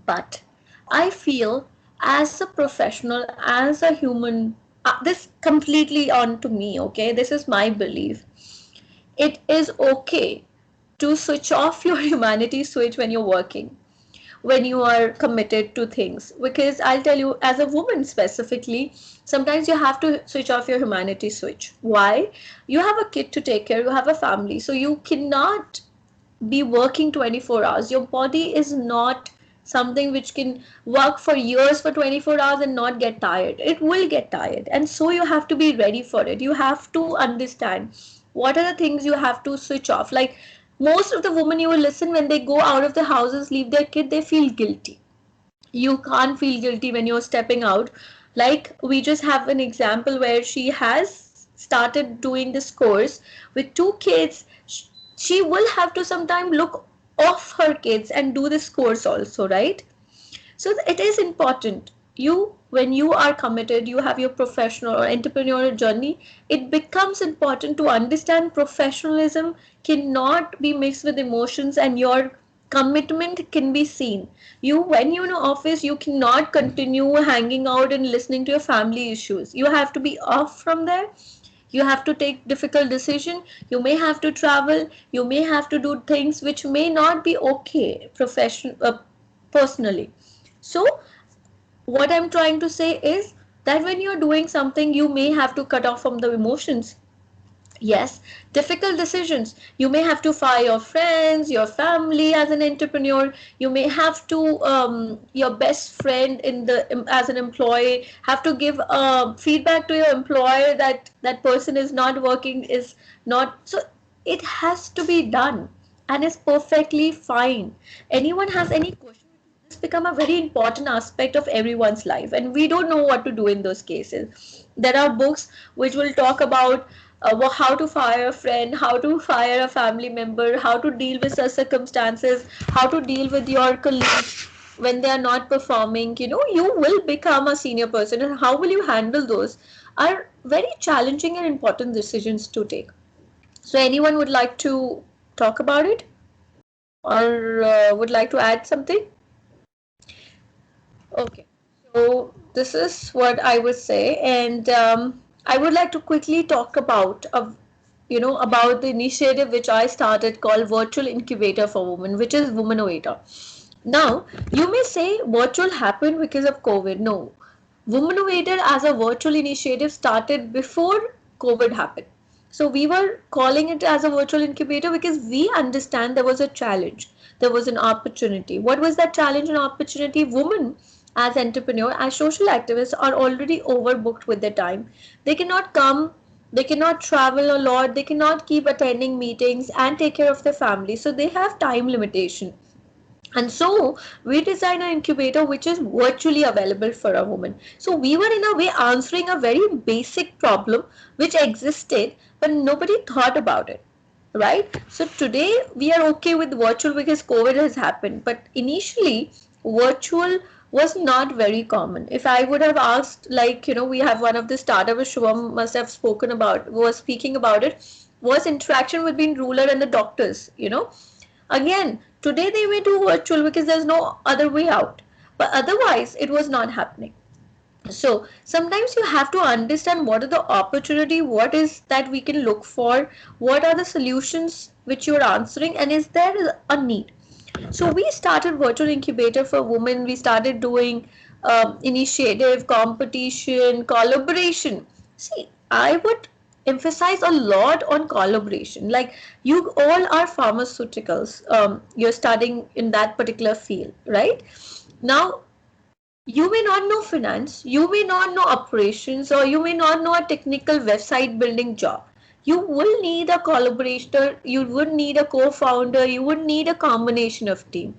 But I feel, as a professional, as a human, this completely on to me, okay? This is my belief. It is okay to switch off your humanity switch when you're working, when you are committed to things. Because I'll tell you, as a woman specifically, sometimes you have to switch off your humanity switch. Why? You have a kid to take care, you have a family, so you cannot be working 24 hours. Your body is not something which can work for years for 24 hours and not get tired. It will get tired, and so you have to be ready for it. You have to understand what are the things you have to switch off. Like most of the women you will listen, when they go out of the houses, leave their kid, they feel guilty. You can't feel guilty when you're stepping out. Like we just have an example where she has started doing this course with 2 kids, she will have to sometime look off her kids and do this course also, right? So it is important. When you are committed, you have your professional or entrepreneurial journey, it becomes important to understand professionalism cannot be mixed with emotions, and your commitment can be seen. When you're in office, you cannot continue hanging out and listening to your family issues. You have to be off from there. You have to take difficult decision. You may have to travel. You may have to do things which may not be okay personally. So what I'm trying to say is that when you're doing something, you may have to cut off from the emotions. Yes, difficult decisions. You may have to fire your friends, your family as an entrepreneur. You may have to, your best friend as an employee, have to give feedback to your employer that that person is not working, is not. So it has to be done and is perfectly fine. Anyone has any question? Become a very important aspect of everyone's life, and we don't know what to do in those cases. There are books which will talk about how to fire a friend, how to fire a family member, how to deal with such circumstances, how to deal with your colleagues when they are not performing. You will become a senior person, and how will you handle those are very challenging and important decisions to take. So anyone would like to talk about it, or would like to add something? Okay, so this is what I would say, and I would like to quickly talk about about the initiative which I started called Virtual Incubator for Women, which is Womenovator. Now, you may say virtual happened because of COVID. No, Womenovator as a virtual initiative started before COVID happened. So we were calling it as a virtual incubator because we understand there was a challenge, there was an opportunity. What was that challenge and opportunity? Women as entrepreneurs, as social activists, are already overbooked with their time. They cannot come, they cannot travel a lot, they cannot keep attending meetings and take care of their family. So they have time limitation. And so we designed an incubator which is virtually available for a woman. So we were in a way answering a very basic problem which existed, but nobody thought about it. Right? So today we are okay with virtual because COVID has happened. But initially, virtual was not very common. If I would have asked, we have one of the startups, Shubham must have was speaking about it, was interaction between ruler and the doctors, Again, today they may do virtual because there's no other way out. But otherwise, it was not happening. So sometimes you have to understand what are the opportunity, what is that we can look for, what are the solutions which you're answering, and is there a need? So we started Virtual Incubator for Women. We started doing initiative, competition, collaboration. See, I would emphasize a lot on collaboration. Like, you all are pharmaceuticals. You're studying in that particular field, right? Now, you may not know finance, you may not know operations, or you may not know a technical website building job. You will need a collaborator, you would need a co-founder, you would need a combination of team.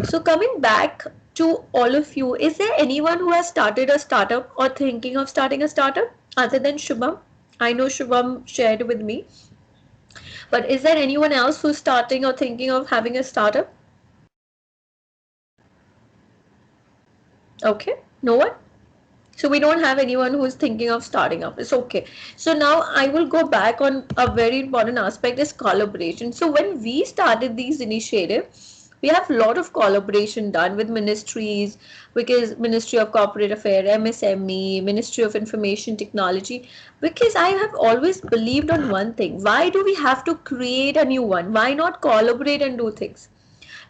So coming back to all of you, is there anyone who has started a startup or thinking of starting a startup other than Shubham? I know Shubham shared with me, but is there anyone else who's starting or thinking of having a startup? Okay, no one? So we don't have anyone who is thinking of starting up. It's okay. So now I will go back on a very important aspect is collaboration. So when we started these initiatives, we have a lot of collaboration done with ministries, because Ministry of Corporate Affairs, MSME, Ministry of Information Technology, because I have always believed on one thing. Why do we have to create a new one? Why not collaborate and do things?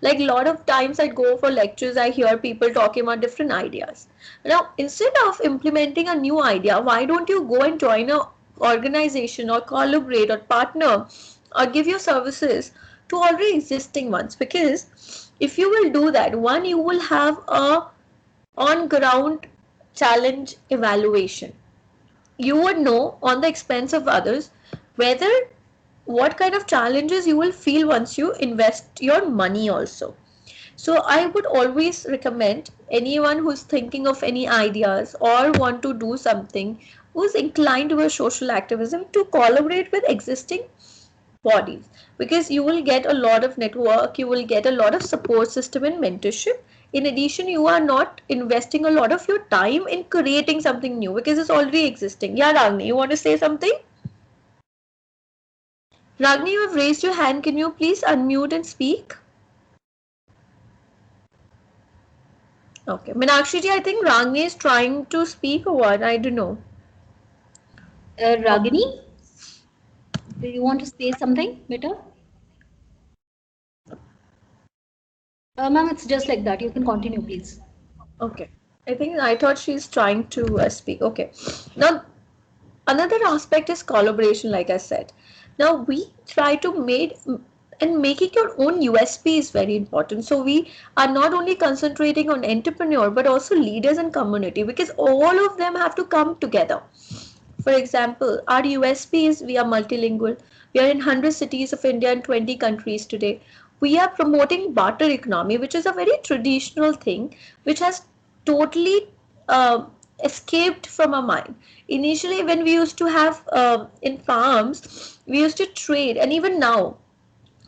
Like, a lot of times I go for lectures, I hear people talking about different ideas. Now, instead of implementing a new idea, why don't you go and join an organization or collaborate or partner or give your services to already existing ones? Because if you will do that, one, you will have a on-ground challenge evaluation. You would know on the expense of others whether what kind of challenges you will feel once you invest your money also. So I would always recommend anyone who's thinking of any ideas or want to do something, who's inclined towards social activism to collaborate with existing bodies, because you will get a lot of network, you will get a lot of support system and mentorship. In addition, you are not investing a lot of your time in creating something new because it's already existing. Yeah, Ragni, you want to say something? Ragni, you have raised your hand. Can you please unmute and speak? Okay. Meenakshi ji, I think Ragni is trying to speak or what? I don't know. Ragini, do you want to say something, beta? Ma'am, it's just like that. You can continue, please. Okay. I thought she's trying to speak. Okay. Now, another aspect is collaboration, like I said. Now, we try to making your own USP is very important. So we are not only concentrating on entrepreneur, but also leaders and community, because all of them have to come together. For example, our USP is we are multilingual. We are in 100 cities of India and 20 countries today. We are promoting barter economy, which is a very traditional thing, which has totally escaped from our mind. Initially, when we used to have in farms, we used to trade, and even now,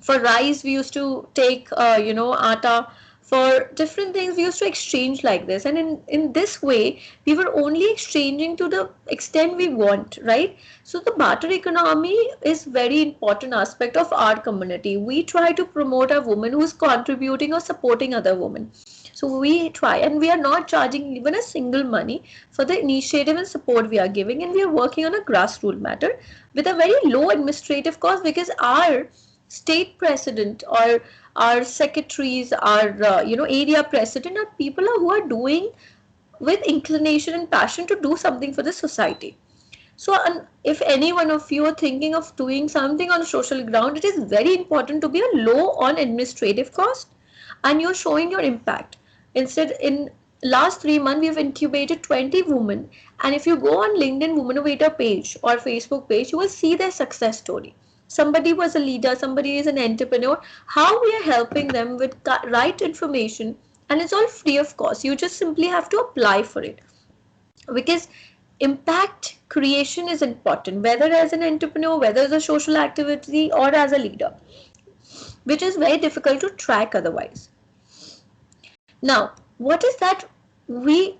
for rice, we used to take, atta. For different things, we used to exchange like this. And in this way, we were only exchanging to the extent we want, right? So the barter economy is very important aspect of our community. We try to promote a woman who is contributing or supporting other women. So we try, and we are not charging even a single money for the initiative and support we are giving. And we are working on a grassroots matter with a very low administrative cost, because our state president or our secretaries, our area president are people who are doing with inclination and passion to do something for the society. So if any one of you are thinking of doing something on social ground, it is very important to be a low on administrative cost and you're showing your impact. Instead, in last 3 months, we have incubated 20 women, and if you go on LinkedIn Womenovator page or Facebook page, you will see their success story. Somebody was a leader, somebody is an entrepreneur, how we are helping them with right information, and it's all free of cost. You just simply have to apply for it, because impact creation is important, whether as an entrepreneur, whether as a social activity, or as a leader, which is very difficult to track otherwise. Now, what is that we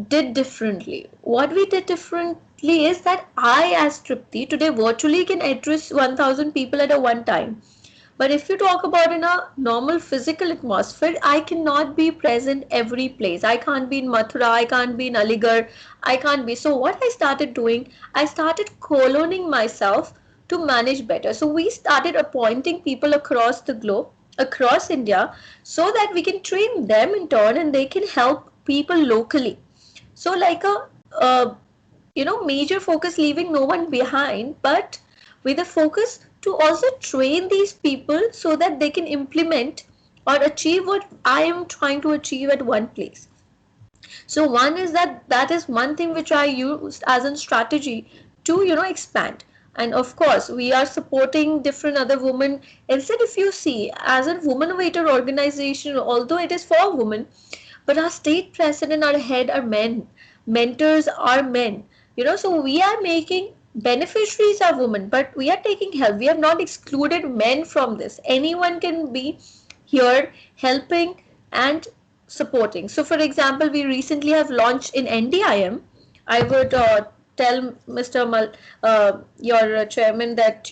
did differently? What we did differently is that I, as Tripti, today virtually can address 1000 people at a one time. But if you talk about in a normal physical atmosphere, I cannot be present every place. I can't be in Mathura, I can't be in Aligarh, I can't be. So what I started doing, I started cloning myself to manage better. So we started appointing people across the globe, across India, so that we can train them in turn and they can help people locally. So like a major focus, leaving no one behind, but with a focus to also train these people so that they can implement or achieve what I am trying to achieve at one place. So one is that is one thing which I used as a strategy to expand. And of course, we are supporting different other women. Instead, if you see, as a Womenovator organization, although it is for women, but our state president, our head are men, mentors are men. So we are making beneficiaries are women, but we are taking help. We have not excluded men from this. Anyone can be here helping and supporting. So for example, we recently have launched in NDIM. I would tell Mr. your chairman that,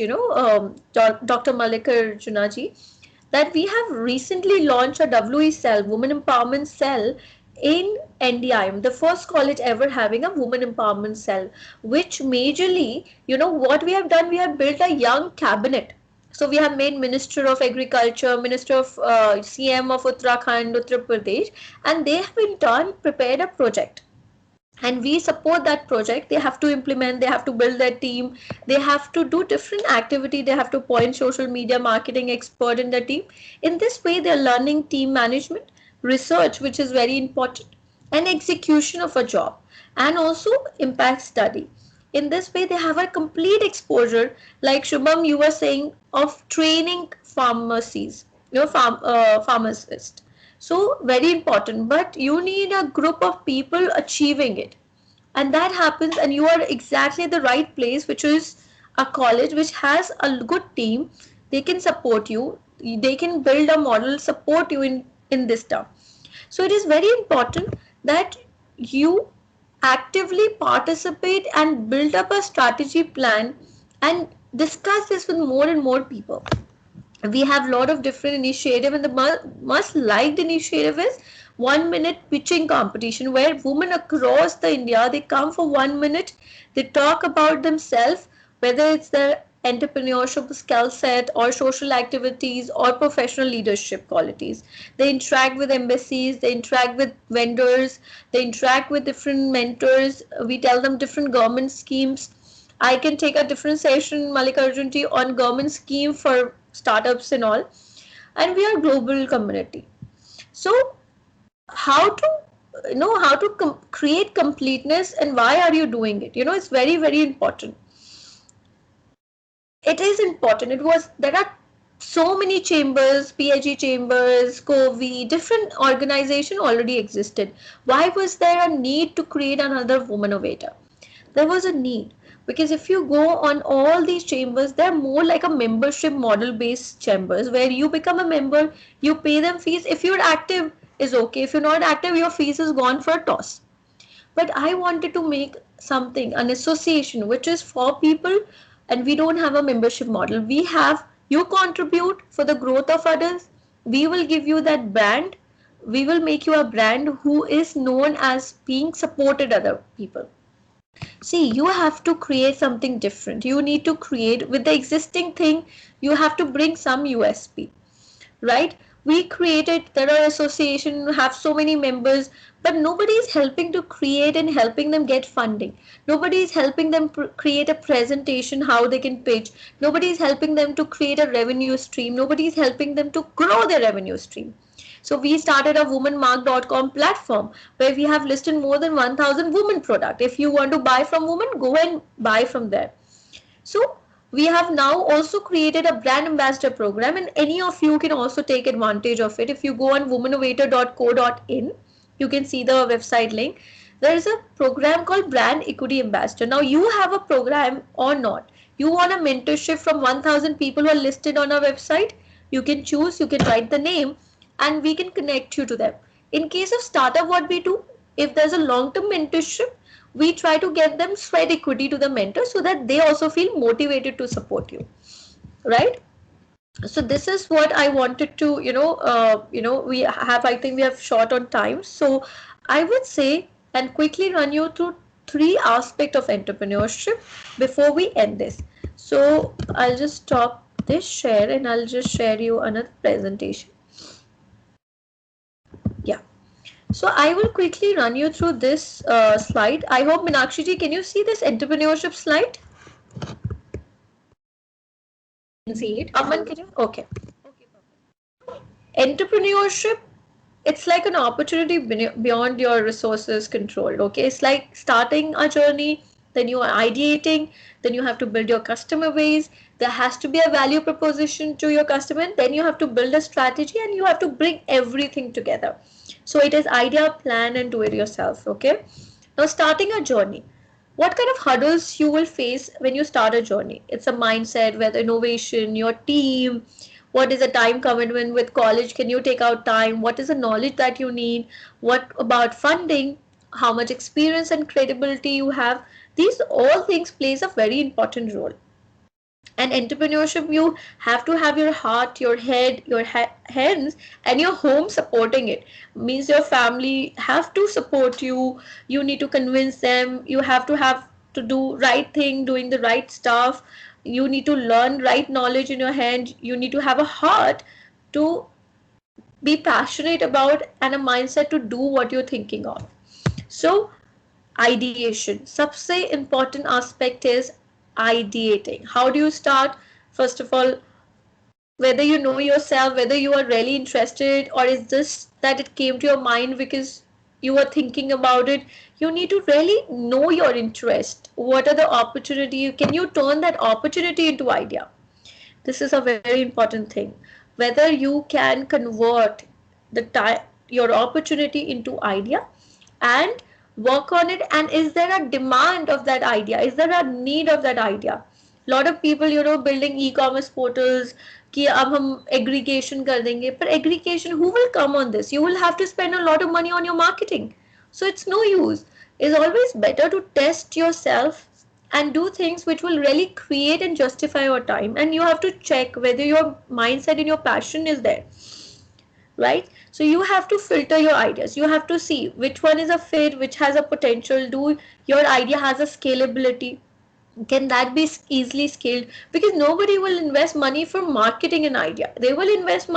Dr. Malikar Junaji, that we have recently launched a WE cell, Women Empowerment Cell, in NDIM, the first college ever having a women empowerment cell, which majorly, what we have done, we have built a young cabinet. So we have made Minister of Agriculture, Minister of CM of Uttarakhand, Uttar Pradesh, and they have in turn prepared a project. And we support that project. They have to implement, they have to build their team, they have to do different activity, they have to appoint social media marketing expert in the team. In this way, they're learning team management, research, which is very important, and execution of a job, and also impact study. In this way, they have a complete exposure, like Shubham, you were saying, of training pharmacies, pharmacists. So very important, but you need a group of people achieving it. And that happens, and you are exactly at the right place, which is a college which has a good team. They can support you. They can build a model, support you in this stuff. So it is very important that you actively participate and build up a strategy plan and discuss this with more and more people. We have a lot of different initiative, and the most liked initiative is 1 minute pitching competition, where women across the India, they come for 1 minute, they talk about themselves, whether it's their entrepreneurship skill set or social activities or professional leadership qualities. They interact with embassies, they interact with vendors, they interact with different mentors. We tell them different government schemes. I can take a different session, Mallikarjun ji, on government scheme for startups and all. And we are global community. So how to create completeness, and why are you doing it? It's very, very important. It is important. There are so many chambers, PhD chambers, COVI, different organization already existed. Why was there a need to create another Womanovator? There was a need, because if you go on all these chambers, they're more like a membership model based chambers, where you become a member, you pay them fees. If you're active, is okay. If you're not active, your fees is gone for a toss. But I wanted to make something, an association which is for people, and we don't have a membership model. We have, you contribute for the growth of others. We will give you that brand. We will make you a brand who is known as being supported other people. See, you have to create something different. You need to create with the existing thing. You have to bring some USP, right? We created, there are associations, have so many members, but nobody is helping to create and helping them get funding. Nobody is helping them create a presentation, how they can pitch. Nobody is helping them to create a revenue stream. Nobody is helping them to grow their revenue stream. So we started a womanmark.com platform, where we have listed more than 1,000 women product. If you want to buy from women, go and buy from there. So we have now also created a brand ambassador program, and any of you can also take advantage of it. If you go on womanovator.co.in, you can see the website link. There is a program called Brand Equity Ambassador. Now you have a program or not. You want a mentorship from 1,000 people who are listed on our website. You can choose, you can write the name, and we can connect you to them. In case of startup, what we do, if there's a long-term mentorship, we try to get them sweat equity to the mentor, so that they also feel motivated to support you, right? So this is what I wanted to, we have, I think we have short on time. So I would say, and quickly run you through 3 aspects of entrepreneurship before we end this. So I'll just stop this share and I'll just share you another presentation. Yeah. So I will quickly run you through this slide. I hope, Meenakshi ji, can you see this entrepreneurship slide? Can see it. Aman, can you? Okay. Entrepreneurship, it's like an opportunity beyond your resources control. Okay, it's like starting a journey, then you are ideating, then you have to build your customer base. There has to be a value proposition to your customer, and then you have to build a strategy, and you have to bring everything together. So it is idea, plan, and do it yourself. Okay. Now, starting a journey. What kind of hurdles you will face when you start a journey? It's a mindset, whether innovation, your team, what is the time commitment with college? Can you take out time? What is the knowledge that you need? What about funding? How much experience and credibility you have? These all things plays a very important role. And entrepreneurship, you have to have your heart, your head, your hands, and your home supporting it. Means your family have to support you. You need to convince them. You have to do right thing, doing the right stuff. You need to learn right knowledge in your hand. You need to have a heart to be passionate about, and a mindset to do what you're thinking of. So ideation, सबसे important aspect is ideating. How do you start? First of all, whether you know yourself, whether you are really interested, or is this that it came to your mind because you were thinking about it. You need to really know your interest. What are the opportunities? Can you turn that opportunity into idea? This is a very important thing. Whether you can convert your opportunity into idea, and work on it, and is there a demand of that idea? Is there a need of that idea? Lot of people, building e-commerce portals कि अब हम aggregation कर देंगे, पर aggregation, who will come on this? You will have to spend a lot of money on your marketing, so it's no use. It's always better to test yourself and do things which will really create and justify your time, and you have to check whether your mindset and your passion is there, right? So you have to filter your ideas. You have to see which one is a fit, which has a potential. Do your idea has a scalability? Can that be easily scaled? Because nobody will invest money for marketing an idea. They will invest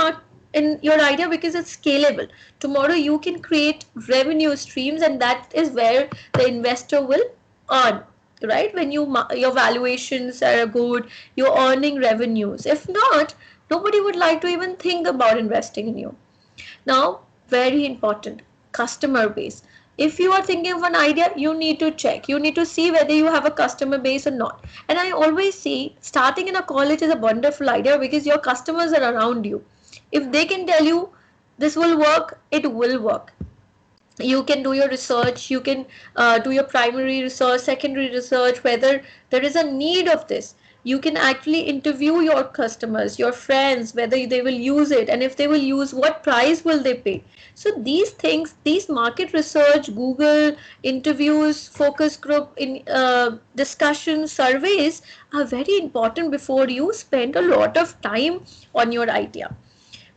in your idea because it's scalable. Tomorrow you can create revenue streams, and that is where the investor will earn, right? When your valuations are good, you're earning revenues. If not, nobody would like to even think about investing in you. Now, very important, customer base. If you are thinking of an idea, you need to check. You need to see whether you have a customer base or not. And I always say starting in a college is a wonderful idea because your customers are around you. If they can tell you this will work, it will work. You can do your research, you can do your primary research, secondary research, whether there is a need of this. You can actually interview your customers, your friends, whether they will use it, and if they will use, what price will they pay. So these things, these market research, Google interviews, focus group in discussions, surveys are very important before you spend a lot of time on your idea.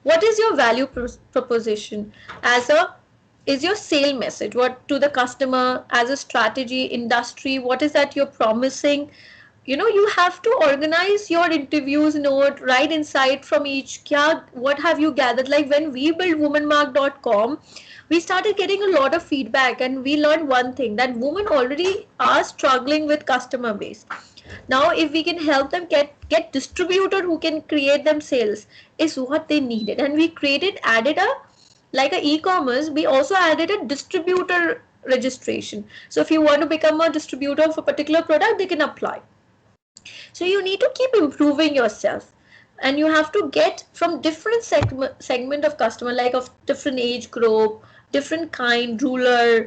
What is your value proposition as a is your sale message? What to the customer as a strategy, industry? What is that you're promising? You have to organize your interviews, note, write insight from each. What have you gathered? Like when we built womanmark.com, we started getting a lot of feedback, and we learned one thing, that women already are struggling with customer base. Now, if we can help them get distributor who can create them sales, is what they needed. And we added like a e-commerce, we also added a distributor registration. So if you want to become a distributor of a particular product, they can apply. So you need to keep improving yourself, and you have to get from different segment of customer, like of different age group, different kind, rural,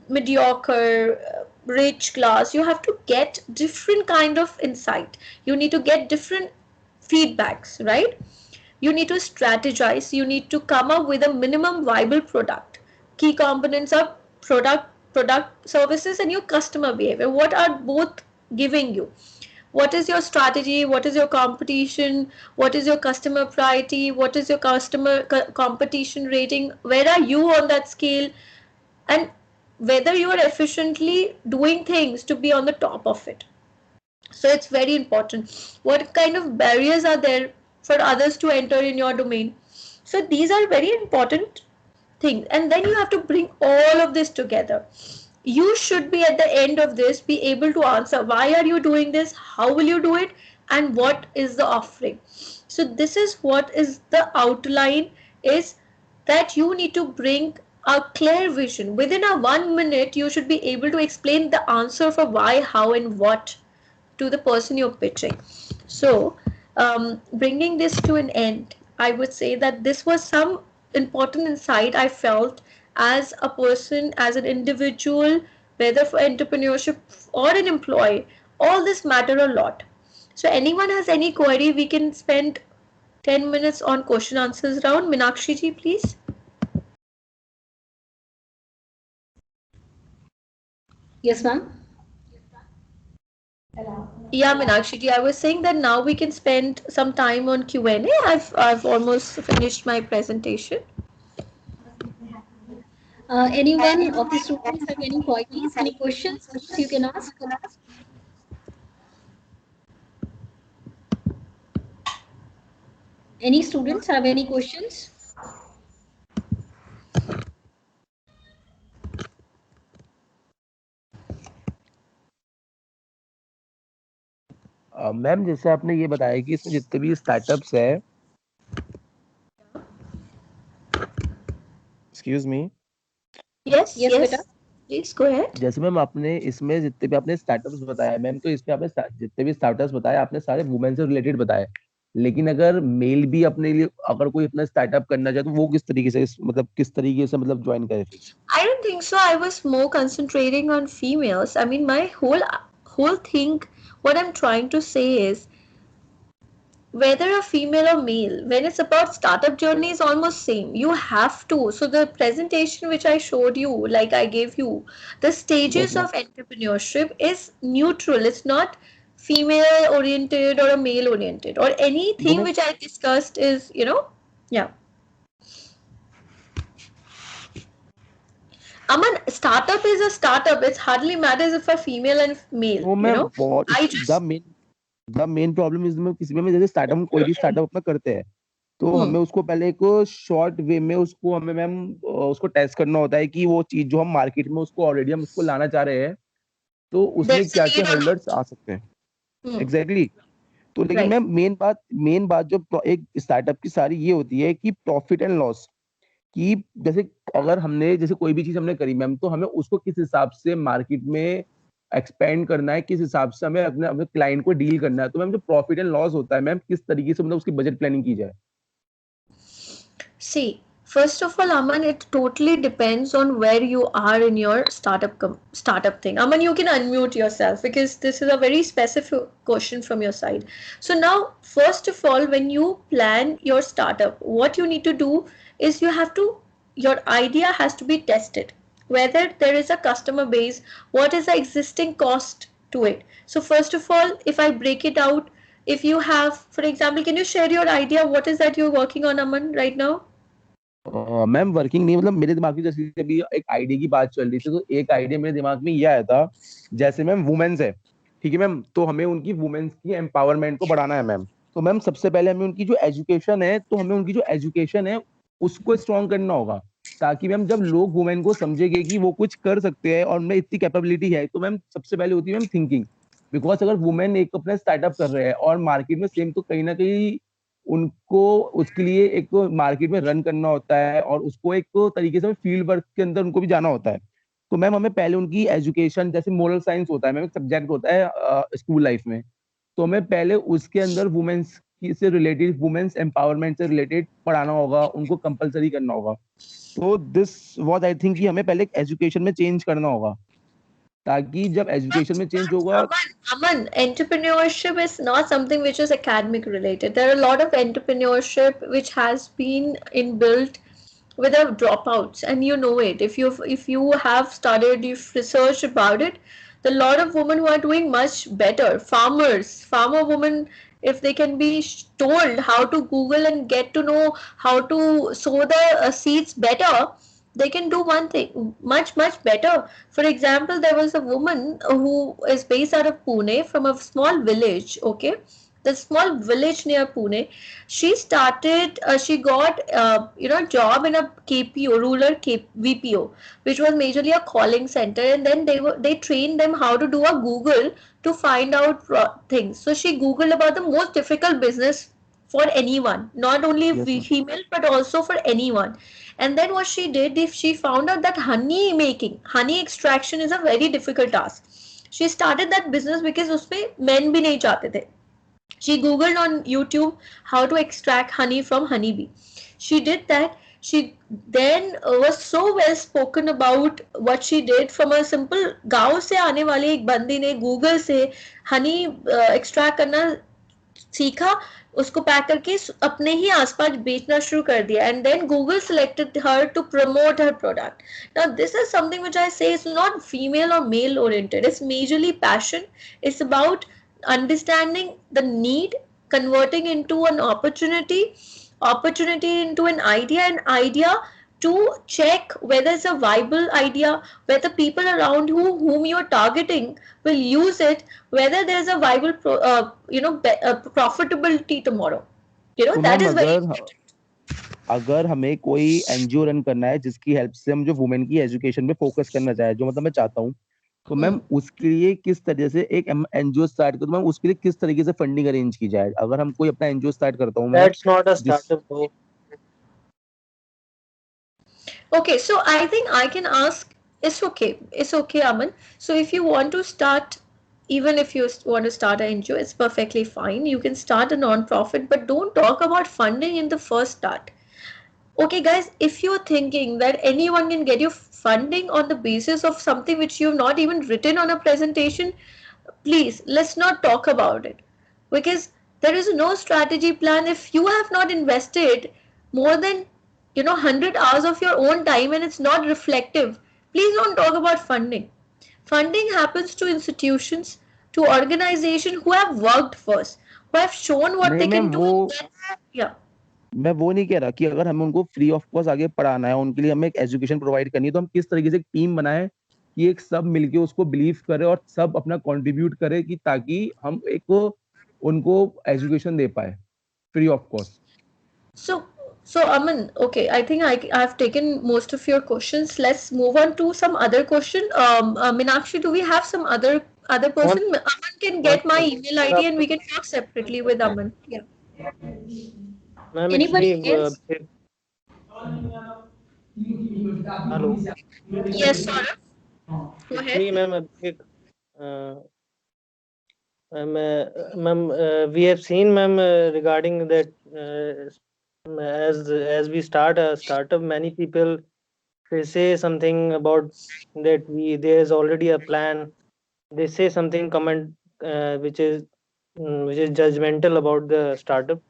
mediocre, rich class. You have to get different kind of insight. You need to get different feedbacks, right? You need to strategize. You need to come up with a minimum viable product. Key components are product services, and your customer behavior. What are both giving you? What is your strategy? What is your competition? What is your customer priority? What is your customer competition rating? Where are you on that scale? And whether you are efficiently doing things to be on the top of it. So it's very important. What kind of barriers are there for others to enter in your domain? So these are very important things. And then you have to bring all of this together. You should be at the end of this be able to answer, why are you doing this, how will you do it, and what is the offering. So this is what is the outline, is that you need to bring a clear vision. Within a 1 minute, you should be able to explain the answer for why, how, and what to the person you're pitching. So bringing this to an end, I would say that this was some important insight I felt as a person, as an individual, whether for entrepreneurship or an employee. All this matter a lot. So anyone has any query, we can spend 10 minutes on question answers round. Minakshi ji, please. Yes, ma'am. Yeah, Minakshi ji, I was saying that now we can spend some time on Q&A. I've almost finished my presentation. Anyone of the students have any queries, any questions you can ask? Any students have any questions? Ma'am, जैसे आपने ये बताया कि इसमें जितने भी startups है, excuse me, yes बेटा, प्लीज गो अहेड। जैसे मैम आपने इसमें जितने भी आपने स्टार्टअप्स बताया मैम, तो इसमें आपने जितने भी स्टार्टअप्स बताए आपने सारे वुमेन से रिलेटेड बताए, लेकिन अगर मेल भी अपने लिए अगर कोई अपना स्टार्टअप करना चाहे तो वो किस तरीके से मतलब किस तरीके से मतलब ज्वाइन करे फिर? I don't think so. I was more concentrating on females. I mean, my whole thing, what I'm trying to say is, whether a female or male, when it's about startup journey is almost same. You have to. So the presentation which I showed you, like I gave you, the stages Exactly. of entrepreneurship is neutral. It's not female oriented or a male oriented or No, anything ma'am. which I discussed is, yeah. Aman, startup is a startup. It hardly matters if a female and male, No, ma'am. What I the just main problem is में किसी में जैसे startup कोई भी startup अपना करते हैं तो Hmm. हमें उसको पहले एक शॉर्ट वे में उसको हमें मैम उसको टेस्ट करना होता है कि वो चीज जो हम मार्केट में उसको ऑलरेडी हम उसको लाना चाह रहे हैं तो उसमें There's a क्या क्या need or not. हर्डल्स आ सकते हैं Hmm. एग्जैक्टली तो लेकिन Right. मैम मेन बात जो एक स्टार्टअप की सारी ये होती है कि प्रॉफिट एंड लॉस कि जैसे अगर हमने जैसे कोई भी चीज हमने करी मैम तो हमें उसको किस हिसाब से मार्केट में एक्सपेंड करना है किस हिसाब से हमें अपने अपने क्लाइंट को डील करना है तो मैम जो प्रॉफिट एंड लॉस होता है मैम किस तरीके से मतलब उसकी बजट प्लानिंग की जाए See, first of all, Aman, it totally depends on where you are in your startup thing. Aman, you can unmute yourself because this is a very specific question from your side. So now, first of all, when you plan your startup, what you need to do is your idea has to be tested. Whether there is a customer base, what is the existing cost to it. So first of all, if I break it out, if you have, for example, can you share your idea? What is that you're working on, Aman, right now? Ma'am working नहीं मतलब मेरे दिमाग में जैसे अभी एक idea की बात चल रही थी तो एक आइडिया मेरे दिमाग में ये आया था जैसे मैम वुमेन्स है ठीक है मैम तो हमें उनकी वुमेन्स की एम्पावरमेंट को बढ़ाना है मैम तो मैम सबसे पहले हमें उनकी जो एजुकेशन है तो हमें उनकी जो एजुकेशन है उसको स्ट्रॉन्ग करना होगा ताकि मैम जब लोग वुमेन को समझेंगे कि वो कुछ कर सकते हैं और उनमें इतनी कैपेबिलिटी है तो मैम सबसे पहले होती है मैम थिंकिंग बिकॉज अगर वुमेन एक अपना स्टार्टअप कर रहे हैं और मार्केट में सेम तो कहीं ना कहीं उनको उसके लिए एक तो मार्केट में रन करना होता है और उसको एक तो तरीके से फील्ड वर्क के अंदर उनको भी जाना होता है तो मैम हमें पहले उनकी एजुकेशन जैसे मोरल साइंस होता है मैम एक सब्जेक्ट होता है स्कूल लाइफ में तो हमें पहले उसके अंदर वुमेन्स की से रिलेटेड वुमेन्स एम्पावरमेंट से रिलेटेड पढ़ाना होगा उनको कंपलसरी करना होगा तो दिस वाज आई थिंक कि हमें पहले एजुकेशन में चेंज करना होगा ताकि जब एजुकेशन में चेंज होगा Aman, entrepreneurship is not something which is academic related. There are a lot of entrepreneurship which has been inbuilt with the dropouts, and you know it. If you have studied, you've researched about it, the lot of women who are doing much better, farmer women, if they can be told how to Google and get to know how to sow the seeds better, they can do one thing much better. For example, there was a woman who is based out of Pune from a small village. Okay, the small village near Pune. She started. She got job in a KPO, rural VPO, which was majorly a calling center, and then they trained them how to do a Google to find out things. So she Googled about the most difficult business for anyone, not only yes ma'am. female but also for anyone. And then what she did, if she found out that honey extraction is a very difficult task. She started that business because उसमें men भी नहीं चाहते थे. She googled on YouTube how to extract honey from honeybee. She did that. She then was so well spoken about what she did. From a simple गांव से आने वाले एक बंदी ने Google से honey extract करना सीखा, उसको पैक करके अपने ही आसपास बेचना शुरू कर दिया. And then Google selected her to promote her product. Now this is something which I say is not female or male oriented. It's majorly passion. It's about understanding the need, converting into an opportunity into an idea to check whether it's a viable idea, whether people around whom you're targeting will use it, whether there's a viable profitability tomorrow. तो That ma'am is very important. अगर हमें कोई NGO run करना है जिसकी help से हम जो वुमेन की एजुकेशन पे फोकस करना चाहे जो मतलब मैं चाहता हूँ तो मैम उसके लिए किस तरह से एक एनजीओ स्टार्ट करूँ मैम उसके लिए किस तरीके से फंडिंग अरेंज की जाए अगर हम कोई अपना एनजीओ स्टार्ट करता हूँ मैं That's not a startup though. Okay, so I think I can ask. It's okay, Aman. So if you want to start even if you want to start an NGO, it's perfectly fine. You can start a non-profit, but don't talk about funding in the first start. Okay, guys, if you're thinking that anyone can get you funding on the basis of something which you've not even written on a presentation, please, let's not talk about it. Because there is no strategy plan. If you have not invested more than 100 hours of your own time and it's not reflective, please don't talk about funding. Funding happens to institutions, to organizations who have worked first, who have shown what नहीं they can ma'am, do. वो Yeah. मैं वो नहीं कह रहा कि अगर हमें उनको फ्री ऑफ कॉस्ट आगे पढ़ाना है, उनके लिए हमें एक एजुकेशन प्रोवाइड करनी है, तो हम किस तरीके से एक टीम बनाए कि एक सब मिलके उसको बिलीव करे और सब अपना कंट्रीब्यूट करे, कि ताकि हम एक उनको एजुकेशन दे पाए free of cost. So Aman, okay, I think I've taken most of your questions. Let's move on to some other question. Meenakshi, do we have some other person? Aman can get my email ID and we can talk separately with Aman. Yeah. Ma'am, it's Anybody me. else? Hello. Yes, Saurabh. Go It's ahead. me, ma'am. Abhishek. Ma'am, we have seen, ma'am, regarding that as we start a startup, many people they say something about that there's already a plan. They say something comment which is judgmental about the startup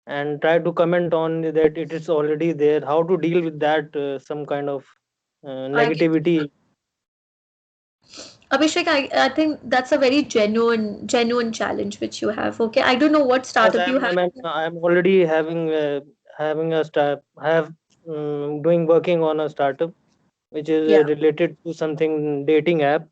and try to comment on that it is already there. How to deal with that? Some kind of negativity. Abhishek, I think that's a very genuine challenge which you have. Okay, I don't know what Yes, startup you have. I'm already having a start have working on a startup which is Yeah. related to something dating app.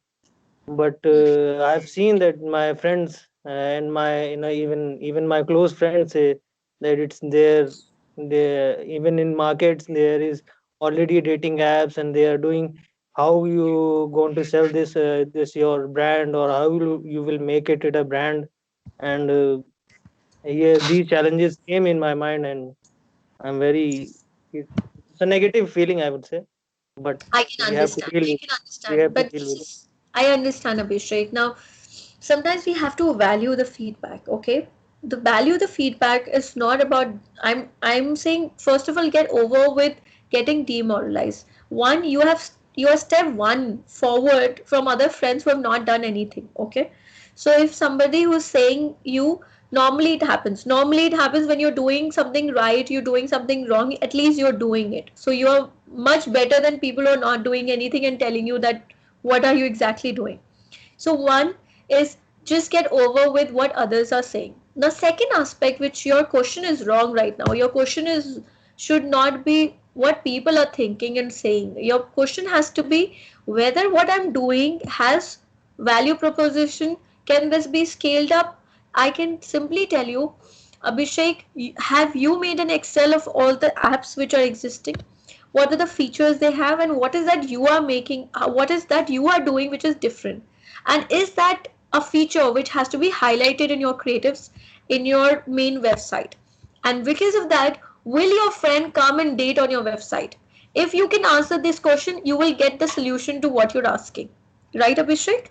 But I've seen that my friends and my even my close friends say that it's there. They even in markets there is already dating apps, and they are doing how you going to sell this your brand, or how you will make it a brand. And yeah, these challenges came in my mind, and I'm very it's a negative feeling, I would say, but I can we have to understand. deal I with can we understand. have to But deal this with it. is, I understand, Abhishek. Now, sometimes we have to value the feedback, okay? The value the feedback is not about, I'm saying, first of all, get over with getting demoralized. One, you are step one forward from other friends who have not done anything, okay? So if somebody who's saying you, normally it happens. Normally it happens when you're doing something right, you're doing something wrong, at least you're doing it. So you're much better than people who are not doing anything and telling you that what are you exactly doing. So one is just get over with what others are saying. The second aspect, which your question is wrong right now, your question is should not be what people are thinking and saying. Your question has to be whether what I'm doing has value proposition. Can this be scaled up? I can simply tell you, Abhishek, have you made an Excel of all the apps which are existing? What are the features they have, and what is that you are making? What is that you are doing which is different? And is that a feature which has to be highlighted in your creatives in your main website? And because of that, will your friend come and date on your website? If you can answer this question, you will get the solution to what you're asking. Right, Abhishek?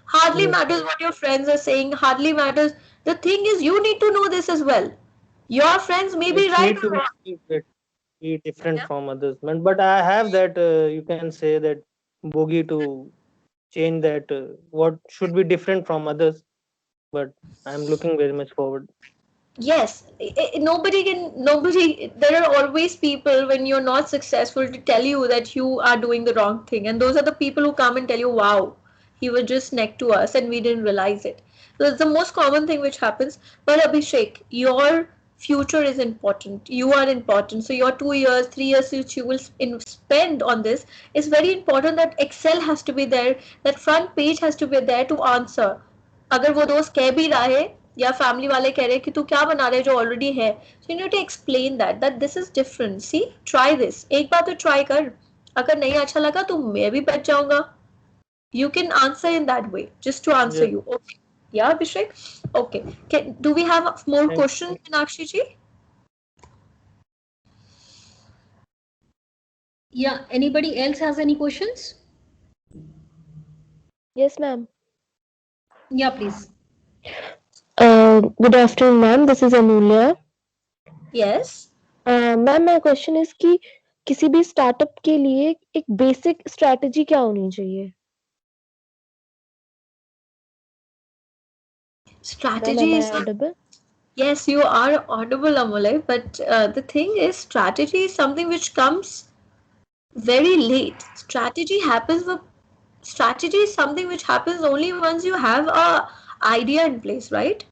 Hardly Yes, matters what your friends are saying, hardly matters. The thing is, you need to know this as well. Your friends may be it's right need or to wrong. be different Yeah. from others, man. But I have that you can say that boogie to change that what should be different from others. But I'm looking very much forward. Yes, nobody, there are always people when you're not successful to tell you that you are doing the wrong thing. And those are the people who come and tell you, wow, he was just next to us and we didn't realize it. So it's the most common thing which happens. But Abhishek, your future is important. You are important. So your 2 years, 3 years which you will spend on this is very important. That Excel has to be there. That front page has to be there to answer. अगर वो दोस्त कह भी रहा है या family वाले कह रहे हैं कि तू क्या बना रहे जो ऑलरेडी है, so you need to explain that this is different, see try this, एक बार तो ट्राई कर, अगर नहीं अच्छा लगा तो मैं भी बच जाऊंगा. You can answer in that way just to answer Yes, you. Okay. Yeah, Abhishek. Okay. Do we have more thank questions, Meenakshi ji? Yeah, anybody else has any questions? Yes, ma'am. Yeah, please. Good afternoon, ma'am. This is Amulya. Yes. Ma'am मेरा question है कि किसी भी startup के लिए एक basic strategy क्या होनी चाहिए? Strategy is audible? Yes, you are audible, Amulay, but the thing is, strategy is something which comes very late. Strategy is something which happens only once you have a idea in place, right?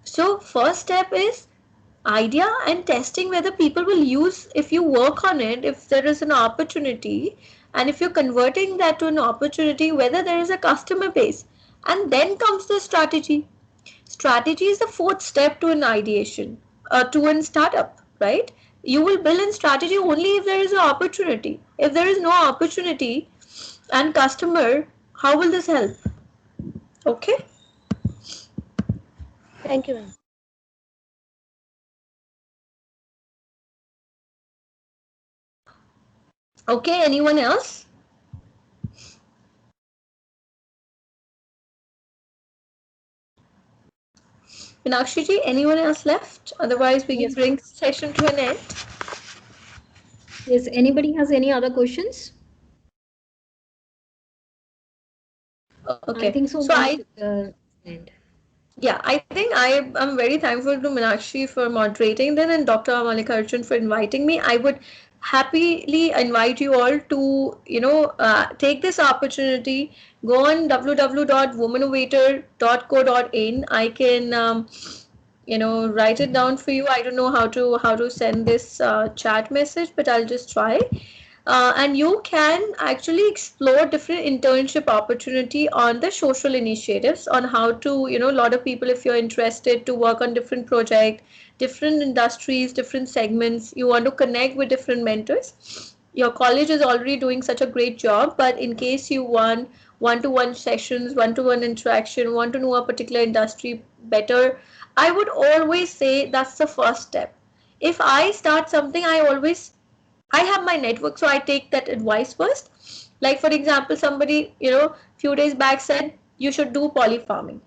So first step is idea and testing whether people will use, if you work on it, if there is an opportunity, and if you're converting that to an opportunity, whether there is a customer base, and then comes the strategy. Strategy is the fourth step to an ideation, to a startup, right? You will build in strategy only if there is an opportunity. If there is no opportunity and customer, how will this help? Okay. Thank you, ma'am. Okay, anyone else? Meenakshi ji, anyone else left? Otherwise, we can bring session to an end. Yes, anybody has any other questions? Okay. I think so. So End. Yeah, I think I'm very thankful to Meenakshi for moderating then and Dr. Mallikarjun for inviting me. I would happily invite you all to, take this opportunity. Go on www.womanovator.co.in. I can, write it down for you. I don't know how to send this chat message, but I'll just try. And you can actually explore different internship opportunity on the social initiatives on how to, a lot of people, if you're interested to work on different project, different industries, different segments, you want to connect with different mentors. Your college is already doing such a great job, but in case you want one-to-one sessions, one-to-one interaction, want to know a particular industry better, I would always say that's the first step. If I start something, I have my network, so I take that advice first. Like for example, somebody, few days back said you should do poly farming.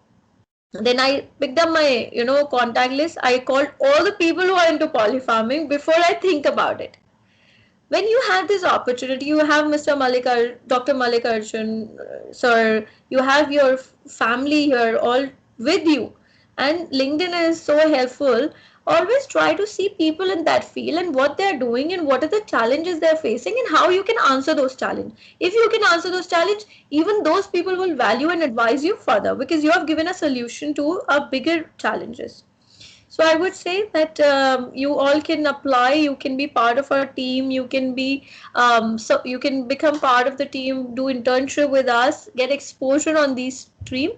Then I picked up my, contact list. I called all the people who are into poly farming before I think about it. When you have this opportunity, you have Dr. Mallikarjun, sir, you have your family here all with you, and LinkedIn is so helpful. Always try to see people in that field and what they're doing and what are the challenges they're facing and how you can answer those challenges. If you can answer those challenges, even those people will value and advise you further because you have given a solution to a bigger challenges. So I would say that you all can apply. You can be part of our team. You can be so you can become part of the team. Do internship with us. Get exposure on these stream.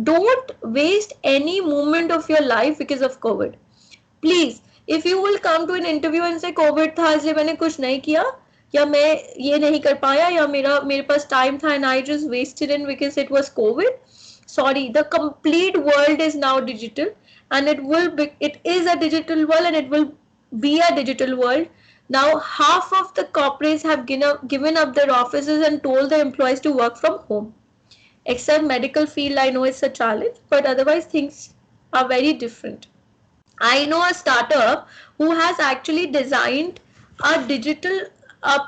Don't waste any moment of your life because of COVID. Please, if you will come to an interview and say COVID था इसलिए मैंने कुछ नहीं किया या मैं ये नहीं कर पाया या मेरे पास time था and I just wasted it because it was COVID. Sorry, the complete world is now digital and it is a digital world and it will be a digital world. Now half of the corporates have given up their offices and told their employees to work from home. Except medical field, I know it's a challenge, but otherwise things are very different. I know a startup who has actually designed a digital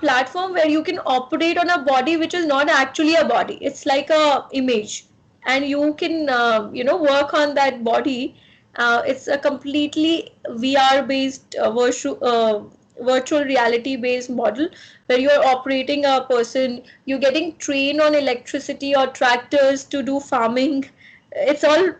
platform where you can operate on a body which is not actually a body. It's like a image, and you can work on that body. It's a completely VR based virtual reality based model where you're operating a person, you're getting trained on electricity or tractors to do farming. It's all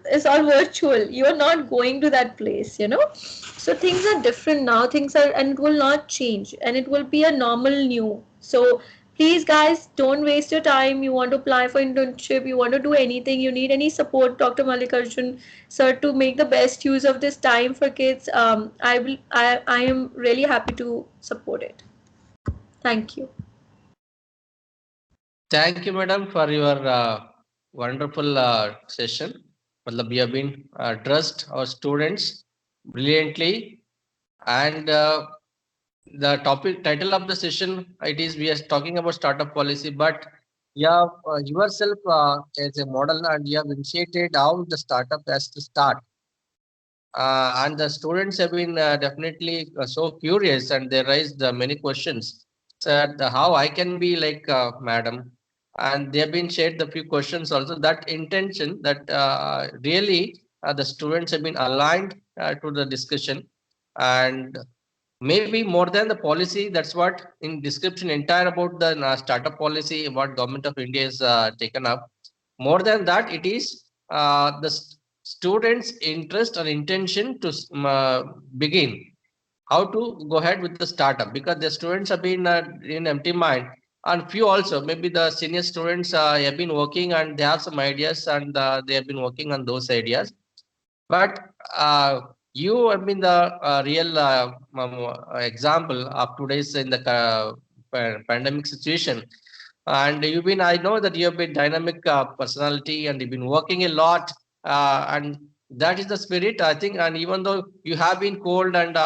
virtual. You're not going to that place. So things are different now. Things are, and it will not change, and it will be a normal new. So please guys, don't waste your time. You want to apply for internship, you want to do anything, you need any support, Dr. Mallikarjun sir, to make the best use of this time for kids. I am really happy to support it. Thank you. Thank you, madam, for your wonderful session. We have been trust our students brilliantly, and the title of the session, it is we are talking about startup policy, but yourself as a model, and you have initiated how the startup has to start. And the students have been definitely so curious, and they raised many questions. Said how I can be like madam, and they have been shared a few questions also. That intention that really the students have been aligned to the discussion, and maybe more than the policy. That's what in description entire about the startup policy what government of India has taken up. More than that, it is the students' interest or intention to begin how to go ahead with the startup, because the students have been in empty mind, and few also maybe the senior students have been working and they have some ideas, and they have been working on those ideas. But you have been the real example of today's in the pandemic situation. And you've been, I know that you have been dynamic personality, and you've been working a lot. And that is the spirit, I think. And even though you have been cold, and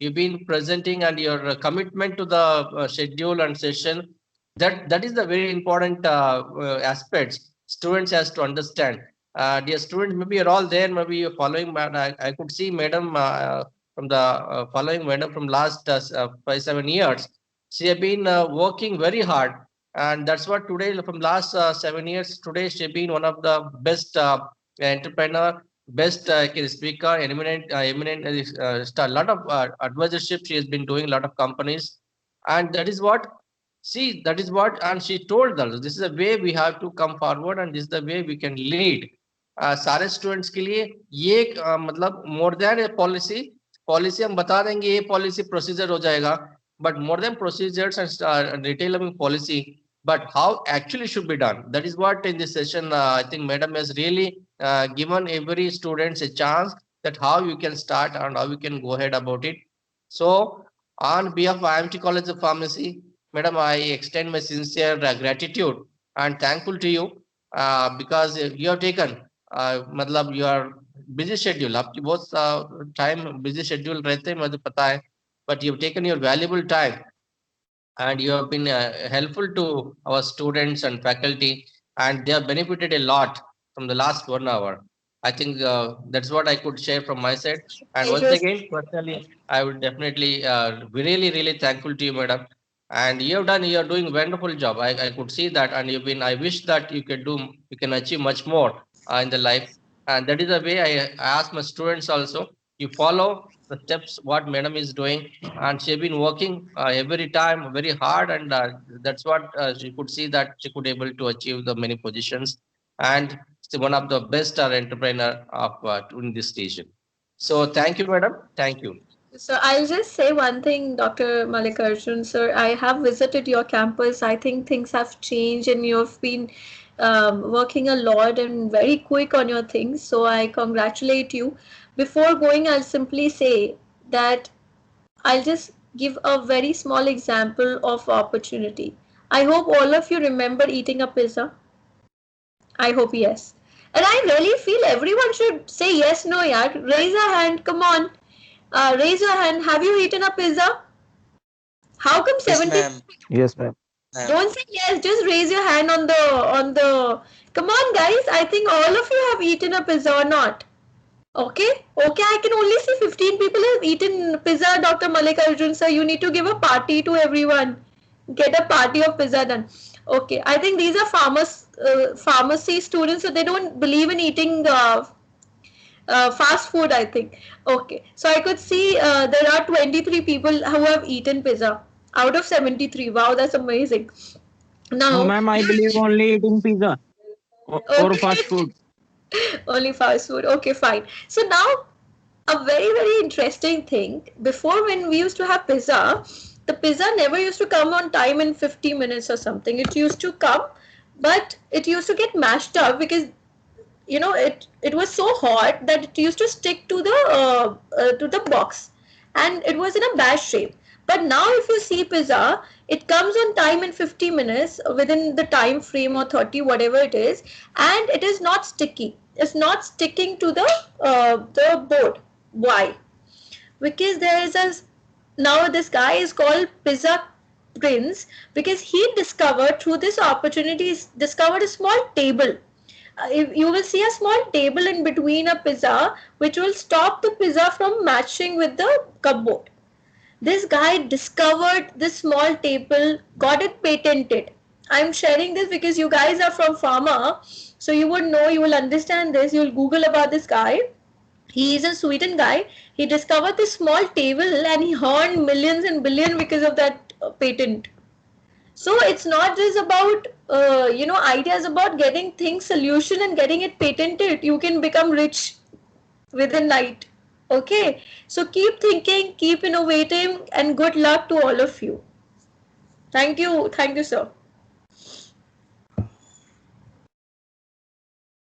you've been presenting, and your commitment to the schedule and session, that is the very important aspects students has to understand. Dear students, maybe you're all there, maybe you're following. I could see madam from the following madam from last 5-7 years. She has been working very hard, and that's what today from last 7 years. Today she has been one of the best entrepreneur, best speaker, eminent. A lot of advisorship she has been doing, a lot of companies, and that is what. See, that is what, and she told us this is the way we have to come forward, and this is the way we can lead. सारे students के लिए ये मतलब more than ए policy हम बता देंगे ये policy procedure हो जाएगा, but more than procedures and detailing policy, but how actually should be done, that is what in this session I think madam has really given every students a chance that how you can start and how you can go ahead about it. So on behalf of IMT College of Pharmacy, madam, I extend my sincere gratitude and thankful to you because you have taken मतलब your busy schedule, आपकी बहुत time busy schedule रहते हैं मुझे पता है, but you have taken your valuable time and you have been helpful to our students and faculty, and they have benefited a lot from the last 1 hour. I think that's what I could share from my side. And once again, personally, I would definitely be really thankful to you, madam. And you are doing wonderful job. I could see that, and you've been. I wish that you can achieve much more in the life. And that is the way I ask my students also. You follow the steps what madam is doing, and she has been working every time very hard, and that's what she could see that she could able to achieve the many positions, and she's one of the best entrepreneur of in this station. So thank you, madam. Thank you. So I'll just say one thing, Dr. Mallikarjun, sir. I have visited your campus. I think things have changed, and you've been working a lot and very quick on your things. So I congratulate you. Before going, I'll simply say that I'll just give a very small example of opportunity. I hope all of you remember eating a pizza. I hope yes. And I really feel everyone should say yes, no, yaar. Raise a hand, come on. Raise your hand. Have you eaten a pizza? How come 70? Yes, ma'am. Don't say yes. Just raise your hand on the. Come on, guys. I think all of you have eaten a pizza or not. Okay. I can only see 15 people have eaten pizza. Dr. Mallikarjun sir, you need to give a party to everyone. Get a party of pizza done. Okay. I think these are pharmacy students, so they don't believe in eating fast food, I think. Okay, so I could see there are 23 people who have eaten pizza out of 73. Wow, that's amazing. Now, no, ma'am, I believe only eating pizza or fast food. Only fast food. Okay, fine. So now, a very interesting thing. Before, when we used to have pizza, the pizza never used to come on time in 50 minutes or something. It used to come, but it used to get mashed up because it was so hot that it used to stick to the box, and it was in a bad shape. But now if you see pizza, it comes on time in 50 minutes within the time frame or 30, whatever it is, and it is not sticky. It's not sticking to the board. Why? Because there is now this guy is called pizza prince because he discovered through this opportunity, discovered a small table. If you will see a small table in between a pizza, which will stop the pizza from matching with the cupboard. This guy discovered this small table, got it patented. I'm sharing this because you guys are from pharma, so you would know, you will understand this. You'll Google about this guy. He is a Sweden guy. He discovered this small table and he earned millions and billions because of that patent. So it's not just about ideas about getting things solution and getting it patented. You can become rich within night. Okay, so keep thinking, keep innovating, and good luck to all of you. Thank you, sir.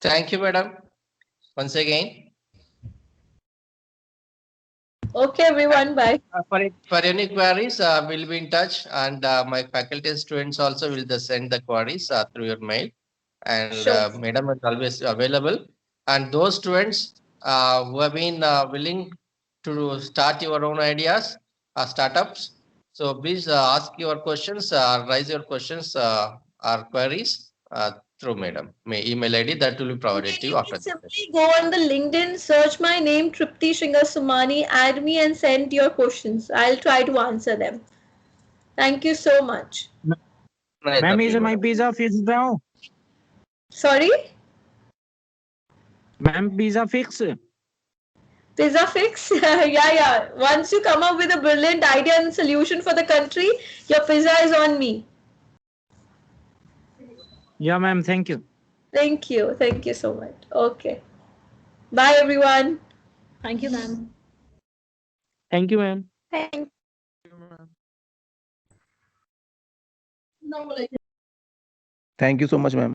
Thank you, madam. Once again. Okay, everyone, bye. For any queries, we'll be in touch, and my faculty and students also will just send the queries through your mail. And Sure. madam is always available. And those students who have been willing to start your own ideas, startups, so please ask your questions, raise your questions or queries through madam. My email ID that will be provided to you after this. Simply go on the LinkedIn, search my name, Tripti Sringasumani, add me and send your questions. I'll try to answer them. Thank you so much. Ma'am, is my pizza fixed now? Sorry? Ma'am, pizza fixed. Pizza fix? Yeah. Once you come up with a brilliant idea and solution for the country, your pizza is on me. Yeah, ma'am. Thank you. Thank you. Thank you so much. Okay. Bye, everyone. Thank you, ma'am. Thank you, ma'am. Thank Thank you so much, ma'am.